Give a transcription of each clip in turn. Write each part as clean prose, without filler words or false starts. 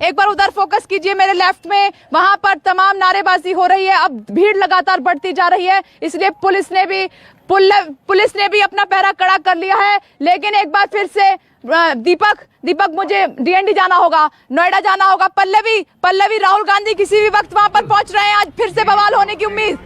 एक बार उधर फोकस कीजिए मेरे लेफ्ट में, वहां पर तमाम नारेबाजी हो रही है। अब भीड़ लगातार बढ़ती जा रही है, इसलिए पुलिस ने भी अपना पहरा कड़ा कर लिया है। लेकिन एक बार फिर से दीपक मुझे डीएनडी जाना होगा, नोएडा जाना होगा। पल्लवी राहुल गांधी किसी भी वक्त वहां पर पहुंच रहे हैं, आज फिर से बवाल होने की उम्मीद।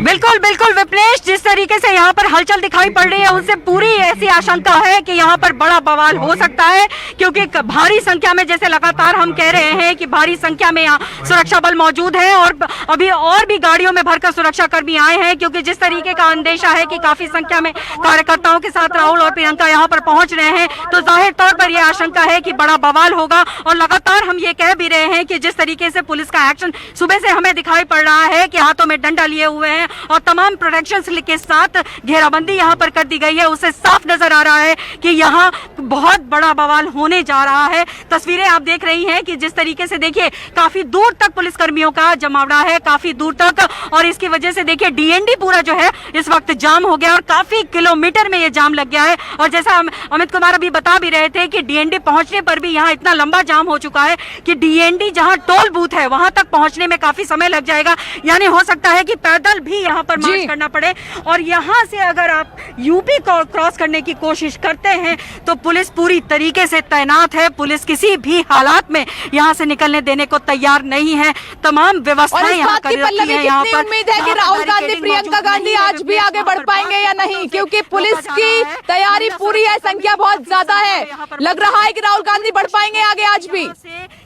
बिल्कुल बिल्कुल विपनेश, जिस तरीके से यहाँ पर हलचल दिखाई पड़ रही है उससे पूरी ऐसी आशंका है कि यहाँ पर बड़ा बवाल हो सकता है, क्योंकि भारी संख्या में, जैसे लगातार हम कह रहे हैं कि भारी संख्या में यहाँ सुरक्षा बल मौजूद है और अभी और भी गाड़ियों में भरकर सुरक्षा कर्मी आए हैं, क्योंकि जिस तरीके का अंदेशा है कि काफी संख्या में कार्यकर्ताओं के साथ राहुल और प्रियंका यहाँ पर पहुंच रहे हैं, तो जाहिर तौर पर यह आशंका है कि बड़ा बवाल होगा। और लगातार हम ये कह भी रहे हैं कि जिस तरीके से पुलिस का एक्शन सुबह से हमें दिखाई पड़ रहा है कि हाथों में डंडा लिए हुए हैं और तमाम प्रोटेक्शंस के साथ घेराबंदी यहाँ पर कर दी गई है, उससे साफ नजर आ रहा है कि यहाँ बहुत बड़ा बवाल होने जा रहा है। तस्वीरें आप देख रही हैं कि जिस तरीके से देखिए काफी दूर तक पुलिस कर्मियों का जमावड़ा है, काफी दूर तक, और इसकी वजह से देखिए डीएनडी पूरा जो है इस वक्त जाम हो गया और काफी किलोमीटर में ये जाम लग गया है। और जैसा अमित कुमार अभी बता भी रहे थे कि डीएनडी पहुंचने पर भी यहाँ इतना लंबा जाम हो चुका है कि डीएनडी जहाँ टोल बूथ है वहां तक पहुंचने में काफी समय लग जाएगा, यानी हो सकता है कि पैदल भी यहाँ पर मार्च करना पड़े। और यहाँ से अगर आप यूपी को क्रॉस करने की कोशिश करते हैं तो पुलिस पूरी तरीके से तैनात है, पुलिस किसी भी हालात में यहाँ से निकलने देने को तैयार नहीं है। तमाम व्यवस्थाएं यहाँ कर रखी है। यहाँ पर उम्मीद है कि राहुल गांधी प्रियंका गांधी आज भी आगे बढ़ पाएंगे या नहीं, क्योंकि पुलिस की तैयारी पूरी है, संख्या बहुत ज्यादा है, लग रहा है कि राहुल गांधी बढ़ पाएंगे आगे आज भी।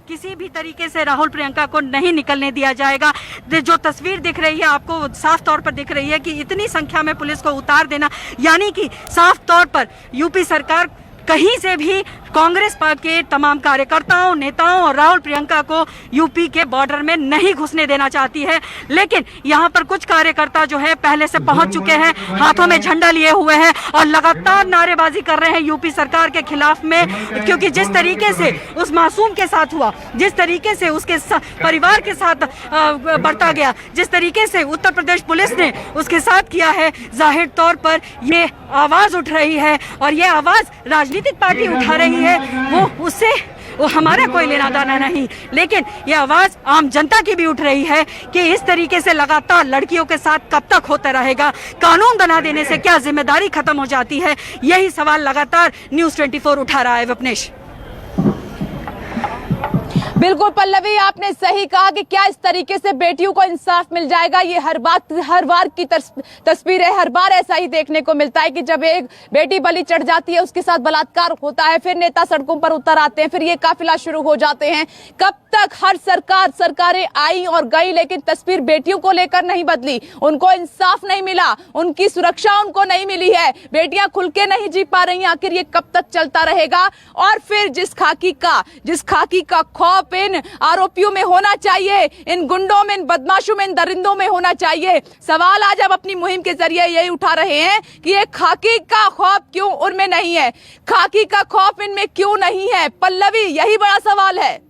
किसी भी तरीके से राहुल प्रियंका को नहीं निकलने दिया जाएगा। जो तस्वीर दिख रही है आपको साफ तौर पर दिख रही है कि इतनी संख्या में पुलिस को उतार देना, यानी कि साफ तौर पर यूपी सरकार कहीं से भी कांग्रेस के तमाम कार्यकर्ताओं, नेताओं और राहुल प्रियंका को यूपी के बॉर्डर में नहीं घुसने देना चाहती है। लेकिन यहाँ पर कुछ कार्यकर्ता जो है पहले से पहुंच चुके हैं, हाथों में झंडा लिए हुए हैं और लगातार नारेबाजी कर रहे हैं यूपी सरकार के खिलाफ में, क्योंकि जिस तरीके से उस मासूम के साथ हुआ, जिस तरीके से उसके परिवार के साथ बरता गया, जिस तरीके से उत्तर प्रदेश पुलिस ने उसके साथ किया है, जाहिर तौर पर ये आवाज उठ रही है और ये आवाज राजनीतिक पार्टी उठा रही है, वो हमारा कोई लेना देना नहीं, लेकिन ये आवाज आम जनता की भी उठ रही है कि इस तरीके से लगातार लड़कियों के साथ कब तक होता रहेगा। कानून बना देने से क्या जिम्मेदारी खत्म हो जाती है, यही सवाल लगातार न्यूज़ 24 उठा रहा है। विपनेश, बिल्कुल पल्लवी, आपने सही कहा कि क्या इस तरीके से बेटियों को इंसाफ मिल जाएगा। ये हर बार की तस्वीर है, हर बार ऐसा ही देखने को मिलता है कि जब एक बेटी बलि चढ़ जाती है, उसके साथ बलात्कार होता है, फिर नेता सड़कों पर उतर आते हैं, फिर ये काफिला शुरू हो जाते हैं। कब तक हर सरकारें आई और गई, लेकिन तस्वीर बेटियों को लेकर नहीं बदली, उनको इंसाफ नहीं मिला, उनकी सुरक्षा उनको नहीं मिली है, बेटियां खुल के नहीं जी पा रही। आखिर ये कब तक चलता रहेगा? और फिर जिस खाकी का खौफ इन आरोपियों में होना चाहिए, इन गुंडों में, इन बदमाशों में, इन दरिंदों में होना चाहिए। सवाल आज अब अपनी मुहिम के जरिए यही उठा रहे हैं कि ये खाकी का खौफ क्यों उनमें नहीं है, खाकी का खौफ इनमें क्यों नहीं है। पल्लवी, यही बड़ा सवाल है।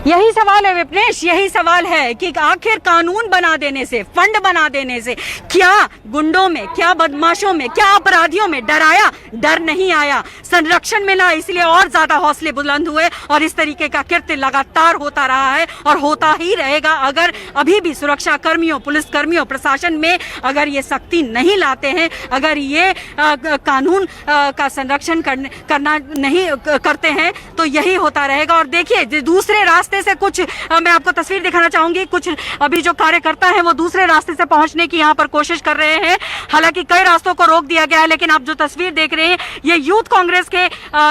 यही सवाल है विपनेश, यही सवाल है कि आखिर कानून बना देने से, फंड बना देने से क्या गुंडों में, क्या बदमाशों में, क्या अपराधियों में डर नहीं आया, संरक्षण मिला, इसलिए और ज्यादा हौसले बुलंद हुए और इस तरीके का कृत्य लगातार होता रहा है और होता ही रहेगा। अगर अभी भी सुरक्षा कर्मियों, पुलिस कर्मियों, प्रशासन में अगर ये सख्ती नहीं लाते हैं, अगर ये कानून का संरक्षण करना नहीं करते हैं, तो यही होता रहेगा। और देखिए दूसरे रास्ते से कुछ मैं आपको तस्वीर दिखाना चाहूंगी, कुछ अभी जो कार्यकर्ता हैं वो दूसरे रास्ते से पहुंचने की यहाँ पर कोशिश कर रहे हैं। हालांकि कई रास्तों को रोक दिया गया है, लेकिन आप जो तस्वीर देख रहे हैं ये यूथ कांग्रेस के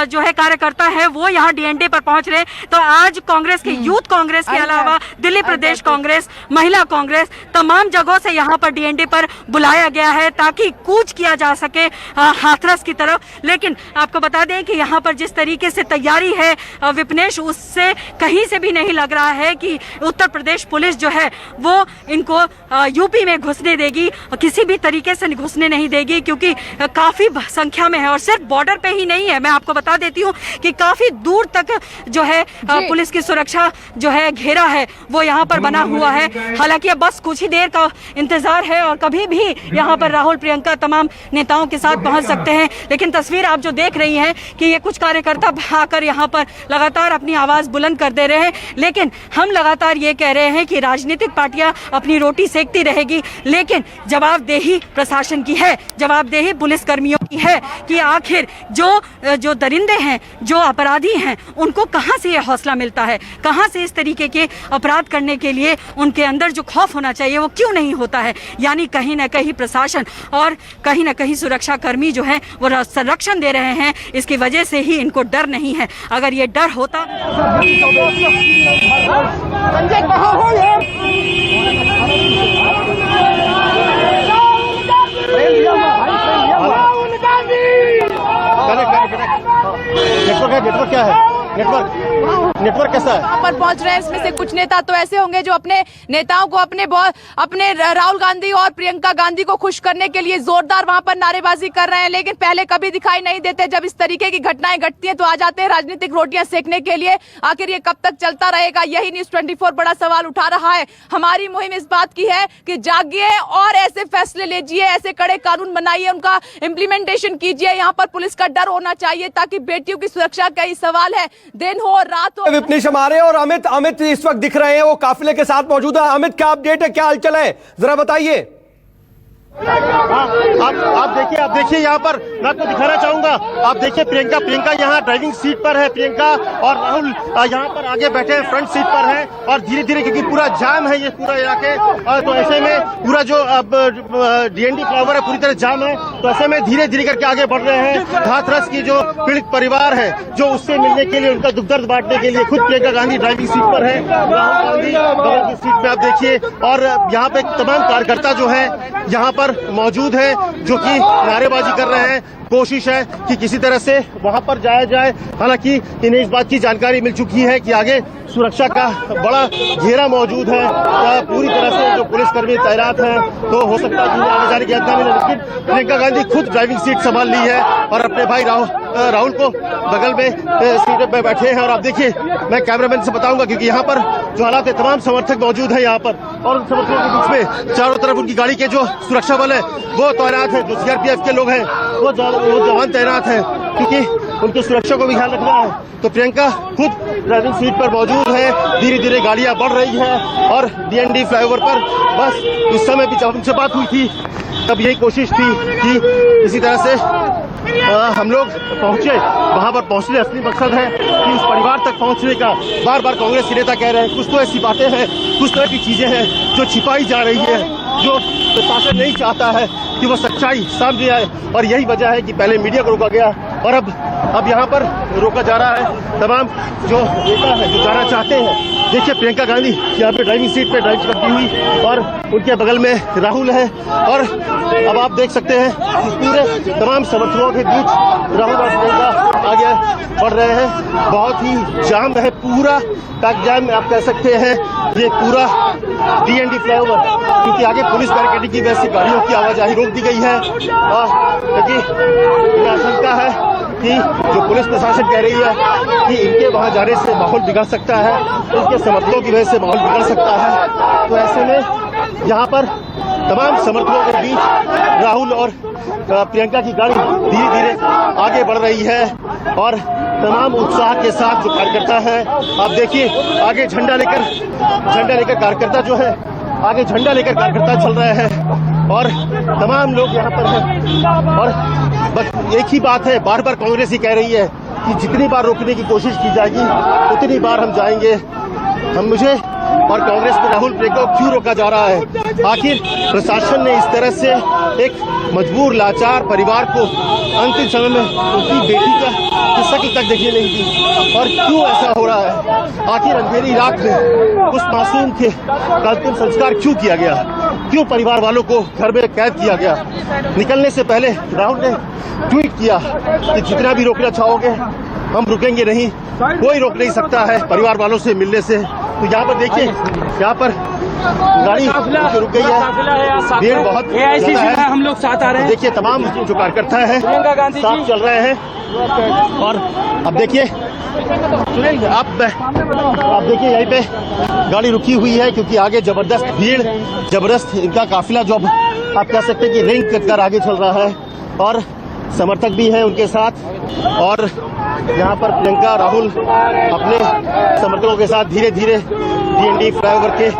जो है कार्यकर्ता है वो यहाँ डीएनडी पर पहुंच रहे हैं। तो आज कांग्रेस के, यूथ कांग्रेस के अलावा दिल्ली प्रदेश कांग्रेस, महिला कांग्रेस, तमाम जगहों से यहाँ पर डीएनडी पर बुलाया गया है ताकि कूच किया जा सके हाथरस की तरफ। लेकिन आपको बता दें कि यहाँ पर जिस तरीके से तैयारी है विपनेश, उससे कहीं से भी भी नहीं लग रहा है कि उत्तर प्रदेश पुलिस जो है वो इनको यूपी में घुसने देगी, किसी भी तरीके से घुसने नहीं देगी, क्योंकि काफी संख्या में है। और सिर्फ बॉर्डर पे ही नहीं है, मैं आपको बता देती हूँ कि काफी दूर तक जो है पुलिस की सुरक्षा जो है घेरा है वो यहाँ पर बना हुआ है। हालांकि अब बस कुछ ही देर का इंतजार है और कभी भी यहाँ पर राहुल प्रियंका तमाम नेताओं के साथ पहुंच सकते हैं। लेकिन तस्वीर आप जो देख रही हैं कि ये कुछ कार्यकर्ता आकर यहाँ पर लगातार अपनी आवाज बुलंद कर दे रहे हैं, लेकिन हम लगातार ये कह रहे हैं कि राजनीतिक पार्टियां अपनी रोटी सेकती रहेगी, लेकिन जवाबदेही प्रशासन की है, जवाबदेही पुलिस कर्मियों की है कि आखिर जो दरिंदे हैं, जो अपराधी हैं, उनको कहां से ये हौसला मिलता है, कहां से इस तरीके के अपराध करने के लिए उनके अंदर जो खौफ होना चाहिए वो क्यों नहीं होता है। यानी कहीं ना कहीं प्रशासन और कहीं ना कहीं सुरक्षा कर्मी जो है वो संरक्षण दे रहे हैं, इसकी वजह से ही इनको डर नहीं है। अगर ये डर होता नेटवर्क क्या है? नेटवर्क कैसा है? वहाँ पर पहुंच रहे हैं, इसमें से कुछ नेता तो ऐसे होंगे जो अपने नेताओं को अपने राहुल गांधी और प्रियंका गांधी को खुश करने के लिए जोरदार वहाँ पर नारेबाजी कर रहे हैं, लेकिन पहले कभी दिखाई नहीं देते। जब इस तरीके की घटनाएं घटती हैं तो आ जाते हैं राजनीतिक रोटियां सेकने के लिए। आखिर ये कब तक चलता रहेगा, यही न्यूज़ 24 बड़ा सवाल उठा रहा है। हमारी मुहिम इस बात की है कि जागिए और ऐसे फैसले लीजिए, ऐसे कड़े कानून बनाइए, उनका इम्प्लीमेंटेशन कीजिए। यहाँ पर पुलिस का डर होना चाहिए ताकि बेटियों की सुरक्षा का ही सवाल है, दिन हो रात हो। विपनीश हमारे और अमित इस वक्त दिख रहे हैं, वो काफिले के साथ मौजूद है। अमित, क्या अपडेट है, क्या हलचल है, जरा बताइए। आप देखिए यहाँ पर मैं आपको दिखाना चाहूंगा। आप देखिए प्रियंका यहाँ ड्राइविंग सीट पर है, प्रियंका और राहुल यहाँ पर आगे बैठे हैं, फ्रंट सीट पर हैं और धीरे धीरे क्योंकि पूरा जाम है ये पूरा इलाके, तो ऐसे में पूरा जो डीएनडी फ्लाईओवर है पूरी तरह जाम है, तो ऐसे में धीरे धीरे करके आगे बढ़ रहे हैं। हाथरस की जो पीड़ित परिवार है जो उससे मिलने के लिए, उनका दुख दर्द बांटने के लिए खुद प्रियंका गांधी ड्राइविंग सीट पर है, राहुल गांधी बगल की सीट पे आप देखिए। और यहाँ पे तमाम कार्यकर्ता जो है यहाँ पर मौजूद है जो कि नारेबाजी कर रहे हैं। कोशिश है कि किसी तरह से वहां पर जाया जाए। हालांकि इन्हें इस बात की जानकारी मिल चुकी है कि आगे सुरक्षा का बड़ा घेरा मौजूद है, पूरी तरह से जो पुलिसकर्मी तैनात हैं, तो हो सकता है कि आगे जाने की आज्ञा मिले। लेकिन प्रियंका गांधी खुद ड्राइविंग सीट संभाल ली है और अपने भाई राहुल को बगल में सीट पे बैठे हैं। और आप देखिए, मैं कैमरामैन से बताऊंगा क्योंकि यहाँ पर जो हालात है, तमाम समर्थक मौजूद है यहाँ पर, और उन समर्थकों के बीच में चारों तरफ उनकी गाड़ी के जो सुरक्षा बल है वो तैनात है, जो सीआरपीएफ के लोग हैं वो जवान तैनात है, क्योंकि उनकी सुरक्षा को भी ख्याल रखना है। तो प्रियंका खुद ड्राइविंग सीट पर मौजूद है, धीरे धीरे गाड़ियां बढ़ रही हैं और डीएनडी फ्लाईओवर पर बस उस समय भी जब उनसे बात हुई थी तब यही कोशिश थी कि इसी तरह से हम लोग पहुंचे। वहां पर पहुंचने असली मकसद है कि उस परिवार तक पहुंचने का। बार बार कांग्रेस के नेता कह रहे हैं कुछ तो ऐसी बातें हैं, कुछ तरह की चीजें हैं जो छिपाई जा रही है, जो प्रशासन नहीं चाहता है कि वो सच्चाई सामने आए, और यही वजह है कि पहले मीडिया को रोका गया और अब यहाँ पर रोका जा रहा है तमाम जो नेता है जो जाना चाहते हैं। देखिए प्रियंका गांधी यहाँ पे ड्राइविंग सीट पे ड्राइव करती हुई और उनके बगल में राहुल है, और अब आप देख सकते हैं कि पूरे तमाम समर्थकों के बीच राहुल और प्रियंका आगे बढ़ रहे हैं। बहुत ही जाम है, पूरा पैक जाम आप कह सकते हैं ये पूरा डीएनडी फ्लाईओवर, क्योंकि आगे पुलिस बैरिकेडिंग की वजह से गाड़ियों की आवाजाही रोक दी गई है, क्योंकि आशंका है कि जो पुलिस प्रशासन कह रही है कि इनके वहां जाने से माहौल बिगड़ सकता है, इनके समर्थकों की वजह से माहौल बिगड़ सकता है। तो ऐसे में यहाँ पर तमाम समर्थकों के बीच राहुल और प्रियंका की गाड़ी धीरे धीरे आगे बढ़ रही है और तमाम उत्साह के साथ जो कार्यकर्ता है, आप देखिए आगे झंडा लेकर कार्यकर्ता जो है आगे झंडा लेकर कार्यकर्ता चल रहे हैं और तमाम लोग यहाँ पर हैं। और बस एक ही बात है, बार बार कांग्रेस ही कह रही है कि जितनी बार रोकने की कोशिश की जाएगी उतनी बार हम जाएंगे। मुझे और कांग्रेस में राहुल प्रियंका को क्यों रोका जा रहा है? आखिर प्रशासन ने इस तरह से एक मजबूर लाचार परिवार को अंतिम समय में उनकी बेटी का किस्सा तक देखने नहीं दी, और क्यों ऐसा हो रहा है? आखिर अंधेरी रात में उस मासूम के अंतिम संस्कार क्यों किया गया? क्यों परिवार वालों को घर में कैद किया गया? निकलने से पहले राहुल ने ट्वीट किया कि जितना भी रोकना चाहोगे हम रुकेंगे नहीं, कोई रोक नहीं सकता है परिवार वालों से मिलने से। तो यहाँ पर देखिए, यहाँ पर गाड़ी रुक गई है, भीड़ बहुत ज्यादा है, हम लोग साथ आ रहे हैं। देखिए तमाम जो कार्यकर्ता है साथ चल रहे हैं। और अब देखिए आप देखिए यहीं पे गाड़ी रुकी हुई है क्योंकि आगे जबरदस्त भीड़, जबरदस्त इनका काफिला जो आप कह सकते हैं कि रिंग कर आगे चल रहा है और समर्थक भी है उनके साथ। और यहाँ पर प्रियंका राहुल अपने समर्थकों के साथ धीरे धीरे डीएनडी फ्लाईओवर के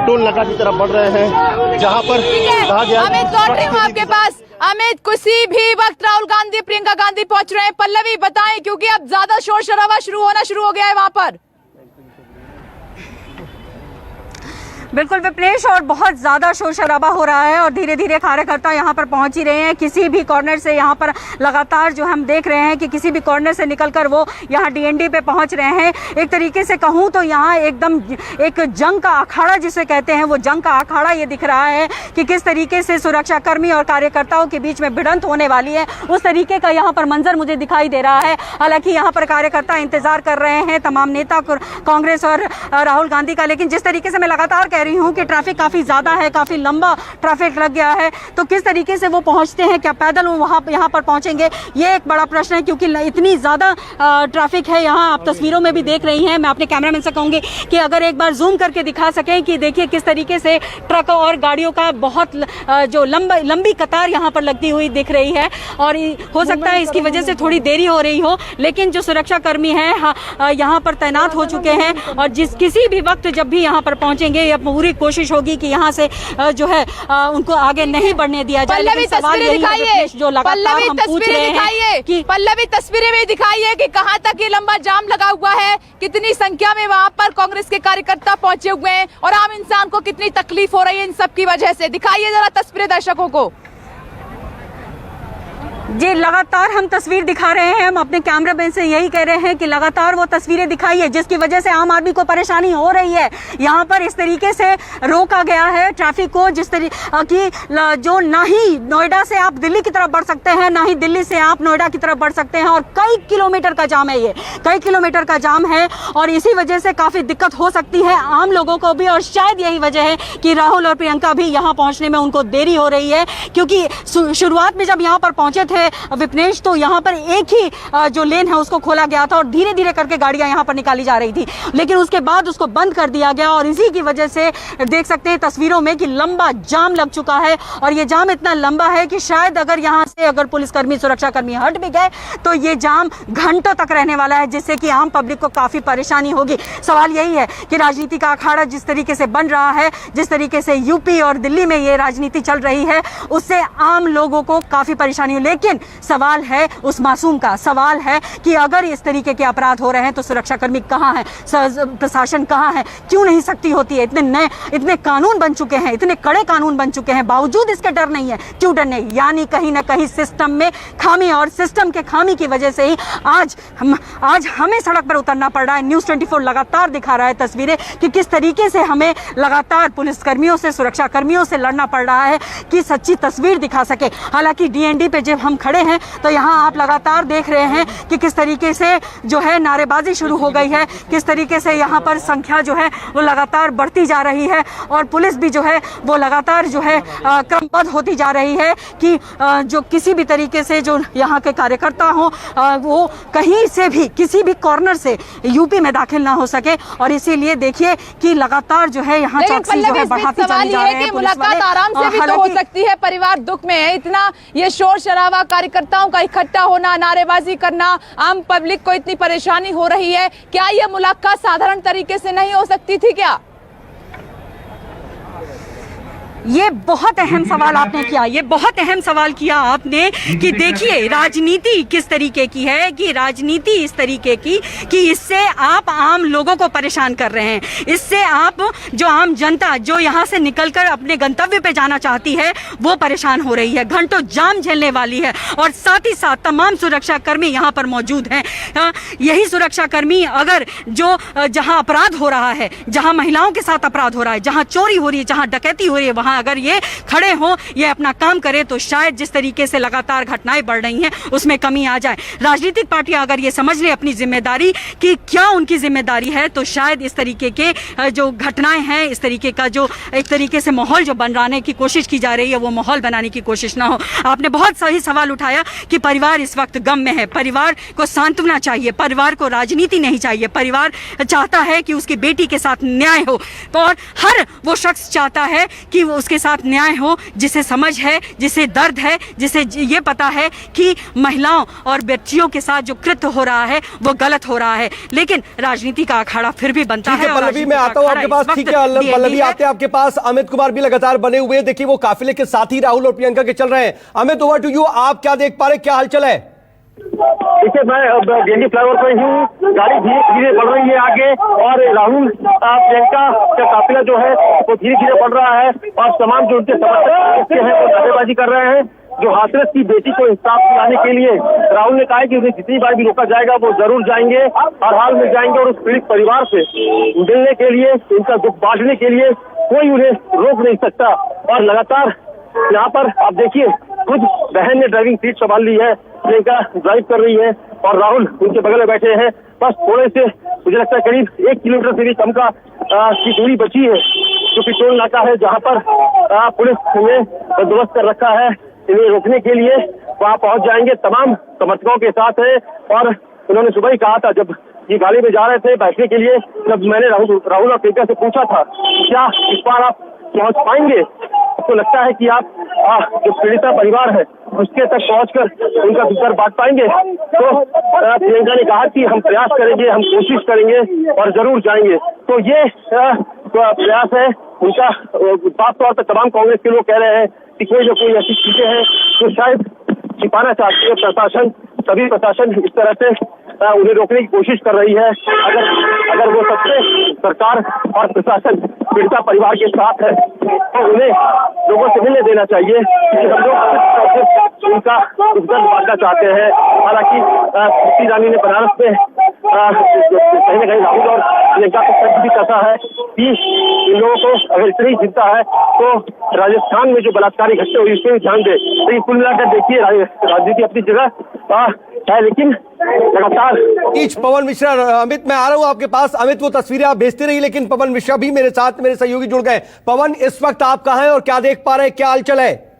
टोल नाका की तरफ बढ़ रहे हैं, जहाँ पर कहा गया। अमित, लौट रही हूँ आपके पास। अमित, किसी भी वक्त राहुल गांधी, प्रियंका गांधी पहुंच रहे हैं। पल्लवी बताएं, क्योंकि अब ज्यादा शोर शराबा शुरू हो गया है वहां पर। बिल्कुल विप्लेश, और बहुत ज्यादा शोर शराबा हो रहा है और धीरे धीरे कार्यकर्ता यहाँ पर पहुंच ही रहे हैं। किसी भी कॉर्नर से यहाँ पर लगातार जो हम देख रहे हैं कि किसी भी कॉर्नर से निकलकर वो यहाँ डीएनडी पे पहुंच रहे हैं। एक तरीके से कहूँ तो यहाँ एकदम एक जंग का अखाड़ा जिसे कहते हैं, वो जंग का अखाड़ा ये दिख रहा है कि किस तरीके से सुरक्षाकर्मी और कार्यकर्ताओं के बीच में भिड़ंत होने वाली है, उस तरीके का यहाँ पर मंजर मुझे दिखाई दे रहा है। हालांकि यहाँ पर कार्यकर्ता इंतजार कर रहे हैं, तमाम नेता कांग्रेस और राहुल गांधी का। लेकिन जिस तरीके से मैं लगातार रही हूं कि ट्रैफिक काफी ज्यादा है, काफी लंबा ट्रैफिक लग गया है, तो किस तरीके से वो पहुंचते हैं, क्या पैदल वो यहाँ पर पहुंचेंगे, ये एक बड़ा प्रश्न है। क्योंकि इतनी ज्यादा ट्रैफिक है यहाँ, आप तस्वीरों में भी देख रही हैं। मैं अपने कैमरामैन से कहूंगी कि अगर एक बार जूम करके दिखा सकें कि देखिए किस तरीके से ट्रक और गाड़ियों का बहुत जो लंबी कतार यहाँ पर लगती हुई दिख रही है। और हो सकता है इसकी वजह से थोड़ी देरी हो रही हो, लेकिन जो सुरक्षाकर्मी हैं यहाँ पर तैनात हो चुके हैं और किसी भी वक्त जब भी यहाँ पर पहुंचेंगे, या पूरी कोशिश होगी कि यहाँ से जो है उनको आगे नहीं बढ़ने दिया जाए। पल्लवी तस्वीरें दिखाइए, जो लगातार हम पूछ रहे हैं कि पल्लवी तस्वीरें भी दिखाइए कि कहाँ तक ये लंबा जाम लगा हुआ है, कितनी संख्या में वहाँ पर कांग्रेस के कार्यकर्ता पहुंचे हुए हैं और आम इंसान को कितनी तकलीफ हो रही है इन सब की वजह से। दिखाइए जरा तस्वीरें दर्शकों को। जी, लगातार हम तस्वीर दिखा रहे हैं, हम अपने कैमरामैन से यही कह रहे हैं कि लगातार वो तस्वीरें दिखाइए जिसकी वजह से आम आदमी को परेशानी हो रही है। यहाँ पर इस तरीके से रोका गया है ट्रैफिक को, जिस तरीके की जो ना ही नोएडा से आप दिल्ली की तरफ बढ़ सकते हैं, ना ही दिल्ली से आप नोएडा की तरफ बढ़ सकते हैं। और कई किलोमीटर का जाम है, ये कई किलोमीटर का जाम है और इसी वजह से काफी दिक्कत हो सकती है आम लोगों को भी। और शायद यही वजह है कि राहुल और प्रियंका भी यहाँ पहुंचने में उनको देरी हो रही है, क्योंकि शुरुआत में जब यहाँ पर पहुंचे थे विपनेश, तो यहाँ पर एक ही जो लेन है उसको खोला गया था और धीरे धीरे करके गाड़ियां यहाँ पर निकाली जा रही थी, लेकिन उसके बाद उसको बंद कर दिया गया। और इसी की वजह से देख सकते हैं तस्वीरों में कि लंबा जाम लग चुका है। और ये जाम इतना लंबा है कि शायद अगर यहाँ से अगर पुलिसकर्मी, सुरक्षाकर्मी हट भी गए तो ये जाम घंटों तक रहने वाला है, जिससे कि आम पब्लिक को काफी परेशानी होगी। सवाल यही है कि राजनीति का अखाड़ा जिस तरीके से बन रहा है, जिस तरीके से यूपी और दिल्ली में ये राजनीति चल रही है, उससे आम लोगों को काफी परेशानी हो। लेकिन सवाल है उस मासूम का, सवाल है कि अगर इस तरीके के अपराध हो रहे हैं तो सुरक्षाकर्मी कहाँ हैं, प्रशासन कहाँ है, क्यों नहीं सख्ती होती है? इतने कानून बन चुके हैं, इतने कड़े कानून बन चुके हैं, बावजूद इसके डर नहीं है। क्यों डर नहीं? यानी कहीं ना कहीं सिस्टम में खामी, और सिस्टम के खामी की वजह से ही आज हमें सड़क पर उतरना पड़ रहा है। न्यूज़ 24 लगातार दिखा रहा है तस्वीरें कि किस तरीके से हमें लगातार पुलिसकर्मियों से, सुरक्षाकर्मियों से लड़ना पड़ रहा है कि सच्ची तस्वीर दिखा सके। हालांकि डीएनडी पे जब हम खड़े हैं तो यहाँ आप लगातार देख रहे हैं कि किस तरीके से जो है नारेबाजी शुरू हो गई है, किस तरीके से यहाँ पर संख्या जो है वो लगातार बढ़ती जा रही है और पुलिस भी जो है वो लगातार जो है क्रमबद्ध होती जा रही है कि जो किसी भी तरीके से जो यहाँ के कार्यकर्ता हों वो कहीं से भी, किसी भी कॉर्नर से यूपी में दाखिल ना हो सके। और इसीलिए देखिए कि लगातार जो है यहाँ चौकसी जो है बढ़ाती चली जा रही है। मुलाकात आराम से भी तो हो सकती है, परिवार दुख में है, इतना ये शोर शराबा, कार्यकर्ताओं का इकट्ठा होना, नारेबाजी करना, आम पब्लिक को इतनी परेशानी हो रही है, क्या ये मुलाकात साधारण तरीके से नहीं हो सकती थी क्या? ये बहुत अहम सवाल आपने किया, ये बहुत अहम सवाल किया आपने कि देखिए राजनीति किस तरीके की है, कि राजनीति इस तरीके की कि इससे आप आम लोगों को परेशान कर रहे हैं, इससे आप जो आम जनता जो यहाँ से निकलकर अपने गंतव्य पे जाना चाहती है वो परेशान हो रही है, घंटों जाम झेलने वाली है। और साथ ही साथ तमाम सुरक्षाकर्मी यहाँ पर मौजूद हैं। यही सुरक्षाकर्मी अगर जो जहाँ अपराध हो रहा है, जहाँ महिलाओं के साथ अपराध हो रहा है, जहाँ चोरी हो रही है, जहाँ डकैती हो रही है, वहाँ यहाँ अगर ये खड़े हों, ये अपना काम करें, तो शायद जिस तरीके से लगातार घटनाएं बढ़ रही हैं उसमें कमी आ जाए। राजनीतिक पार्टियां अगर ये समझ ले अपनी जिम्मेदारी कि क्या उनकी जिम्मेदारी है, तो शायद इस तरीके के जो घटनाएं हैं, इस तरीके का जो एक तरीके से माहौल जो बनाने की कोशिश की जा रही है, वो माहौल बनाने की कोशिश ना हो। आपने बहुत सही सवाल उठाया कि परिवार इस वक्त गम में है, परिवार को सांत्वना चाहिए, परिवार को राजनीति नहीं चाहिए, परिवार चाहता है कि उसकी बेटी के साथ न्याय हो, और हर वो शख्स चाहता है कि उसके साथ न्याय हो जिसे समझ है, जिसे दर्द है, जिसे ये पता है कि महिलाओं और बच्चियों के साथ जो कृत्य हो रहा है वो गलत हो रहा है। लेकिन राजनीति का अखाड़ा फिर भी बनता है। पल्लवी, मैं आता हूं आपके पास। ठीक है पल्लवी, आते हैं आपके पास। अमित कुमार भी लगातार बने हुए, देखिए वो काफिले के साथ ही राहुल और प्रियंका के चल रहे हैं। अमित, ओवर टू यू, आप क्या देख पा रहे, क्या हालचाल है? देखिए, मैं गेंडी फ्लाईओवर पर हूँ, गाड़ी धीरे धीरे बढ़ रही है आगे, और राहुल प्रियंका का काफिला जो है वो धीरे धीरे बढ़ रहा है, और तमाम जो उनके समर्थक हैं वो नारेबाजी कर रहे हैं। जो हाथरस की बेटी को इंसाफ दिलाने के लिए राहुल ने कहा है कि उन्हें जितनी बार भी रोका जाएगा वो जरूर जाएंगे, हर हाल में जाएंगे, और उस पीड़ित परिवार से मिलने के लिए, उनका दुख बांटने के लिए कोई उन्हें रोक नहीं सकता। और लगातार यहाँ पर आप देखिए, खुद बहन ने ड्राइविंग सीट संभाल ली है, प्रियंका ड्राइव कर रही है और राहुल उनके बगल में बैठे हैं। बस थोड़े से, मुझे लगता है करीब 1 किलोमीटर से भी कम की दूरी बची है, जो कि टोल नाका है, जहाँ पर पुलिस ने बंदोबस्त कर रखा है इन्हें रोकने के लिए। वहाँ पहुंच जाएंगे, तमाम समर्थकों के साथ है। और उन्होंने सुबह ही कहा था, जब ये गाड़ी में जा रहे थे बैठने के लिए, जब मैंने राहुल और प्रियंका से पूछा था क्या इस बार आप पहुंच पाएंगे, तो लगता है कि आप जो पीड़िता परिवार है उसके तक पहुंचकर उनका दुख बांट पाएंगे। तो प्रियंका ने कहा कि हम प्रयास करेंगे, हम कोशिश करेंगे और जरूर जाएंगे। तो ये प्रयास है उनका। साफ तौर पर तमाम कांग्रेस के लोग कह रहे हैं कि कोई न कोई ऐसी चीजें हैं जो शायद छिपाना चाहती है प्रशासन, सभी प्रशासन इस तरह से उन्हें रोकने की कोशिश कर रही है। अगर वो सच्चे सरकार और प्रशासन पीड़िता परिवार के साथ है तो उन्हें लोगों से मिलने देना चाहिए, क्योंकि हम लोग उनका दुख बांटना चाहते हैं। हालांकि स्मृति ईरानी ने बनारस में कहीं न कहीं राहुल और प्रियंका को सच भी कहा है कि इन लोगों को अगर इतनी चिंता है तो राजस्थान में जो बलात्कारी घटना हुई उसमें भी ध्यान दे। तो ये कुल मिलाकर देखिए, राजनीति अपनी जगह है, लेकिन लगातार पवन मिश्रा। अमित, मैं आ रहा हूं आपके पास। अमित, वो तस्वीरें आप भेजते रहिए, लेकिन पवन मिश्रा भी मेरे साथ, मेरे सहयोगी जुड़ गए। पवन, इस वक्त आप कहां हैं और क्या देख पा रहे हैं, क्या हालचाल है?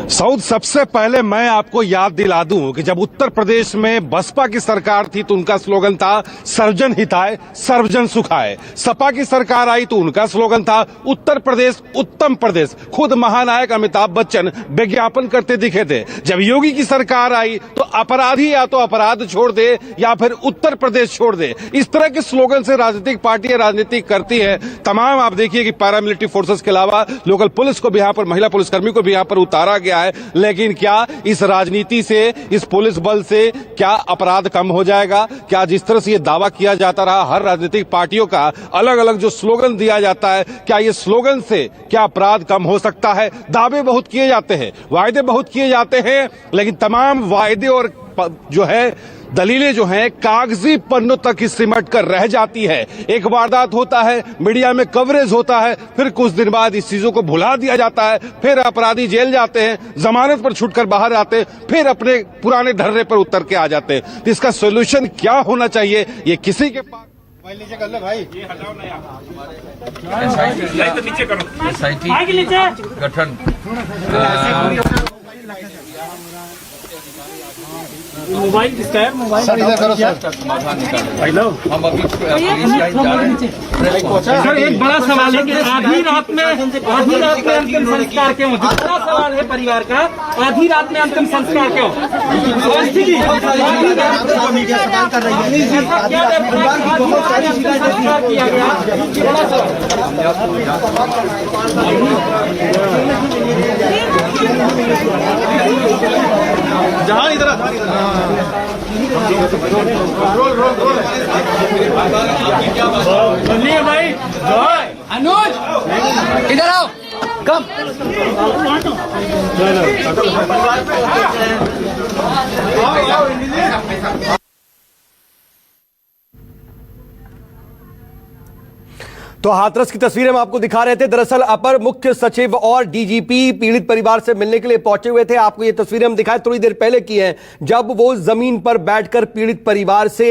साउथ, सबसे पहले मैं आपको याद दिला दूं कि जब उत्तर प्रदेश में बसपा की सरकार थी तो उनका स्लोगन था सर्वजन हिताय सर्वजन सुखाय। सपा की सरकार आई तो उनका स्लोगन था उत्तर प्रदेश उत्तम प्रदेश। खुद महानायक अमिताभ बच्चन विज्ञापन करते दिखे थे। जब योगी की सरकार आई तो अपराधी या तो अपराध छोड़ दे या फिर उत्तर प्रदेश छोड़ दे, इस तरह के स्लोगन से राजनीतिक पार्टियां राजनीति करती है। तमाम आप देखिए कि पैरामिलिट्री फोर्सेस के अलावा लोकल पुलिस को भी यहाँ पर, महिला पुलिसकर्मी को भी यहाँ पर उतारा गया है। लेकिन क्या इस राजनीति से, इस पुलिस बल से क्या अपराध कम हो जाएगा? क्या जिस तरह से ये दावा किया जाता रहा, हर राजनीतिक पार्टियों का अलग अलग जो स्लोगन दिया जाता है, क्या ये स्लोगन से क्या अपराध कम हो सकता है? दावे बहुत किए जाते हैं, वायदे बहुत किए जाते हैं, लेकिन तमाम वायदे और जो है दलीलें जो हैं कागजी पन्नों तक ही सिमट कर रह जाती है। एक वारदात होता है, मीडिया में कवरेज होता है, फिर कुछ दिन बाद इस चीजों को भुला दिया जाता है, फिर अपराधी जेल जाते हैं, जमानत पर छूटकर बाहर आते हैं, फिर अपने पुराने ढर्रे पर उतर के आ जाते हैं। तो इसका सोल्यूशन क्या होना चाहिए, ये किसी के पास नीचे कर लो भाई, ये हटाओ ना यार, तो नीचे करो। एसआईटी गठन मोबाइल किसका है? मोबाइल समाधान निकालो। हम अभी जा रहे हैं। सर, एक बड़ा सवाल है कि आधी रात में अंतिम संस्कार क्यों? बड़ा सवाल है परिवार का, आधी रात में अंतिम संस्कार क्यों? मीडिया सवाल कर रही है, संस्कार किया गया, बड़ा जहाँ इधर सुनिए भाई, अनुज इधर आओ, कम। तो हाथरस की तस्वीरें हम आपको दिखा रहे थे। दरअसल अपर मुख्य सचिव और डीजीपी पीड़ित परिवार से मिलने के लिए पहुंचे हुए थे। आपको ये तस्वीरें हम दिखाए थोड़ी देर पहले की हैं, जब वो जमीन पर बैठकर पीड़ित परिवार से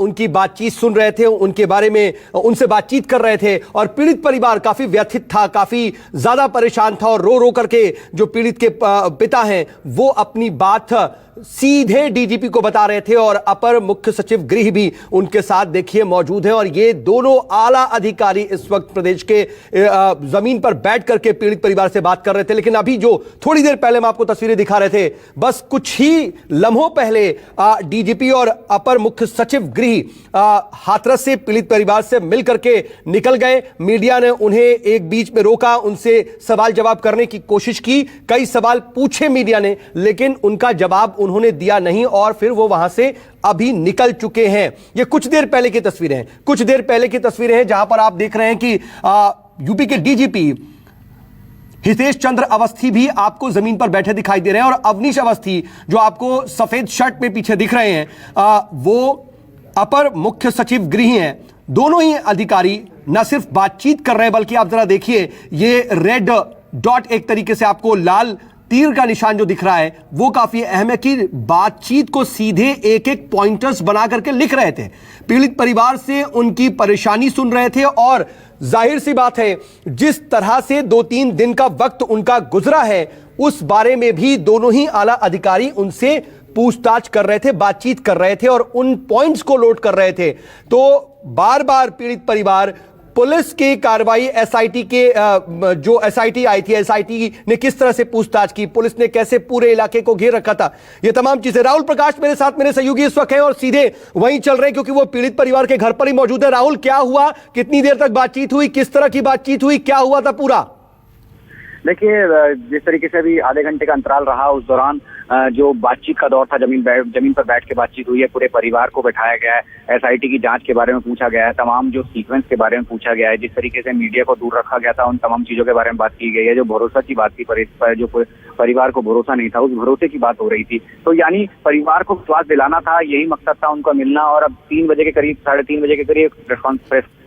उनकी बातचीत सुन रहे थे, उनके बारे में उनसे बातचीत कर रहे थे। और पीड़ित परिवार काफी व्यथित था, काफी ज्यादा परेशान था और रो रो करके जो पीड़ित के पिता हैं वो अपनी बात सीधे डीजीपी को बता रहे थे। और अपर मुख्य सचिव गृह भी उनके साथ देखिए मौजूद हैं। और ये दोनों आला अधिकारी इस वक्त प्रदेश के जमीन पर बैठ करके पीड़ित परिवार से बात कर रहे थे। लेकिन अभी जो थोड़ी देर पहले हम आपको तस्वीरें दिखा रहे थे, बस कुछ ही लम्हों पहले डीजीपी और अपर मुख्य सचिव गृह हाथरस से पीड़ित परिवार से मिल करके निकल गए। मीडिया ने उन्हें एक बीच में रोका, उनसे सवाल जवाब करने की कोशिश की, कई सवाल पूछे मीडिया ने, लेकिन उनका जवाब उन्होंने दिया नहीं और फिर वो वहां से अभी निकल चुके हैं। ये कुछ देर पहले की तस्वीरें हैं, कुछ देर पहले की तस्वीरें हैं जहां पर आप देख रहे हैं कि यूपी के डीजीपी हितेश चंद्र अवस्थी भी आपको जमीन पर बैठे दिखाई दे रहे हैं। और अवनीश अवस्थी जो आपको सफेद शर्ट में पीछे दिख रहे हैं, वो अपर मुख्य सचिव गृह हैं। दोनों ही अधिकारी न सिर्फ बातचीत कर रहे हैं, बल्कि आप जरा देखिए ये रेड डॉट, एक तरीके से आपको लाल तीर का निशान जो दिख रहा है वो काफी अहम है कि बातचीत को सीधे एक एक पॉइंटर्स बना करके लिख रहे थे। पीड़ित परिवार से उनकी परेशानी सुन रहे थे और जाहिर सी बात है जिस तरह से 2-3 दिन का वक्त उनका गुजरा है उस बारे में भी दोनों ही आला अधिकारी उनसे पूछताछ कर रहे थे, बातचीत कर रहे थे और उन पॉइंट्स को नोट कर रहे थे। तो बार बार पीड़ित परिवार पुलिस की कार्रवाई, एसआईटी के जो एसआईटी आई थी, एसआईटी ने किस तरह से पूछताछ की, पुलिस ने कैसे पूरे इलाके को घेर रखा था, ये तमाम चीजें। राहुल प्रकाश मेरे साथ, मेरे सहयोगी इस वक्त हैं और सीधे वहीं चल रहे हैं क्योंकि वो पीड़ित परिवार के घर पर ही मौजूद है। राहुल, क्या हुआ, कितनी देर तक बातचीत हुई, किस तरह की बातचीत हुई, क्या हुआ था पूरा? देखिए, जिस तरीके से अभी आधे घंटे का अंतराल रहा, उस दौरान जो बातचीत का दौर था, जमीन पर बैठ के बातचीत हुई है, पूरे परिवार को बैठाया गया है, एसआईटी की जांच के बारे में पूछा गया है, तमाम जो सीक्वेंस के बारे में पूछा गया है, जिस तरीके से मीडिया को दूर रखा गया था उन तमाम चीजों के बारे में बात की गई है। जो भरोसा की बात थी, जो परिवार को भरोसा नहीं था, उस भरोसे की बात हो रही थी। तो यानी परिवार को विश्वास दिलाना था, यही मकसद था उनका मिलना। और अब 3 बजे के करीब, 3:30 बजे के करीब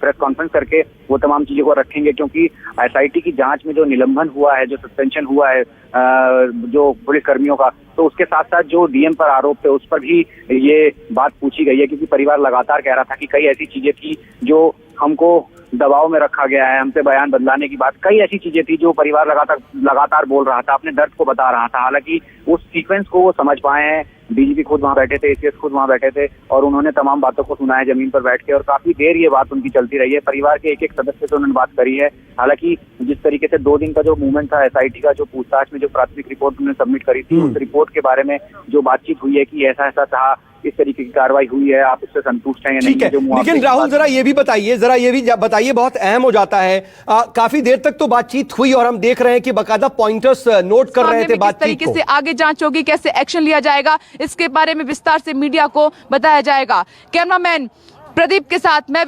प्रेस कॉन्फ्रेंस करके वो तमाम चीजों को रखेंगे, क्योंकि एसआईटी की जांच में जो निलंबन हुआ है, जो सस्पेंशन हुआ है जो पुलिस कर्मियों का, तो उसके साथ साथ जो डीएम पर आरोप थे उस पर भी ये बात पूछी गई है। क्योंकि परिवार लगातार कह रहा था कि कई ऐसी चीजें थी जो हमको दबाव में रखा गया है, हमसे बयान बदलाने की बात, कई ऐसी चीजें थी जो परिवार लगातार बोल रहा था, अपने दर्द को बता रहा था। हालांकि उस सीक्वेंस को वो समझ पाए हैं। डीजीपी खुद वहां बैठे थे, एसीएस खुद वहां बैठे थे और उन्होंने तमाम बातों को सुना है जमीन पर बैठ के। और काफी देर ये बात उनकी चलती रही है। परिवार के एक एक सदस्य से उन्होंने बात करी है। हालांकि जिस तरीके से 2 दिन का जो मूवमेंट था, एसआईटी का जो पूछताछ में जो प्राथमिक रिपोर्ट उन्होंने सबमिट करी थी, उस रिपोर्ट के बारे में जो बातचीत हुई है कि ऐसा ऐसा था, इस तरीके की कार्रवाई हुई है, आप इससे संतुष्ट हैं या नहीं? लेकिन राहुल जरा ये भी बताइए, बहुत अहम हो जाता है, काफी देर तक तो बातचीत हुई और हम देख रहे हैं कि बाकायदा पॉइंटर्स नोट कर रहे थे बातचीत को। तरीके से आगे जांच होगी, कैसे एक्शन लिया जाएगा, इसके बारे में विस्तार से मीडिया को बताया जाएगा। कैमरामैन प्रदीप के साथ मैं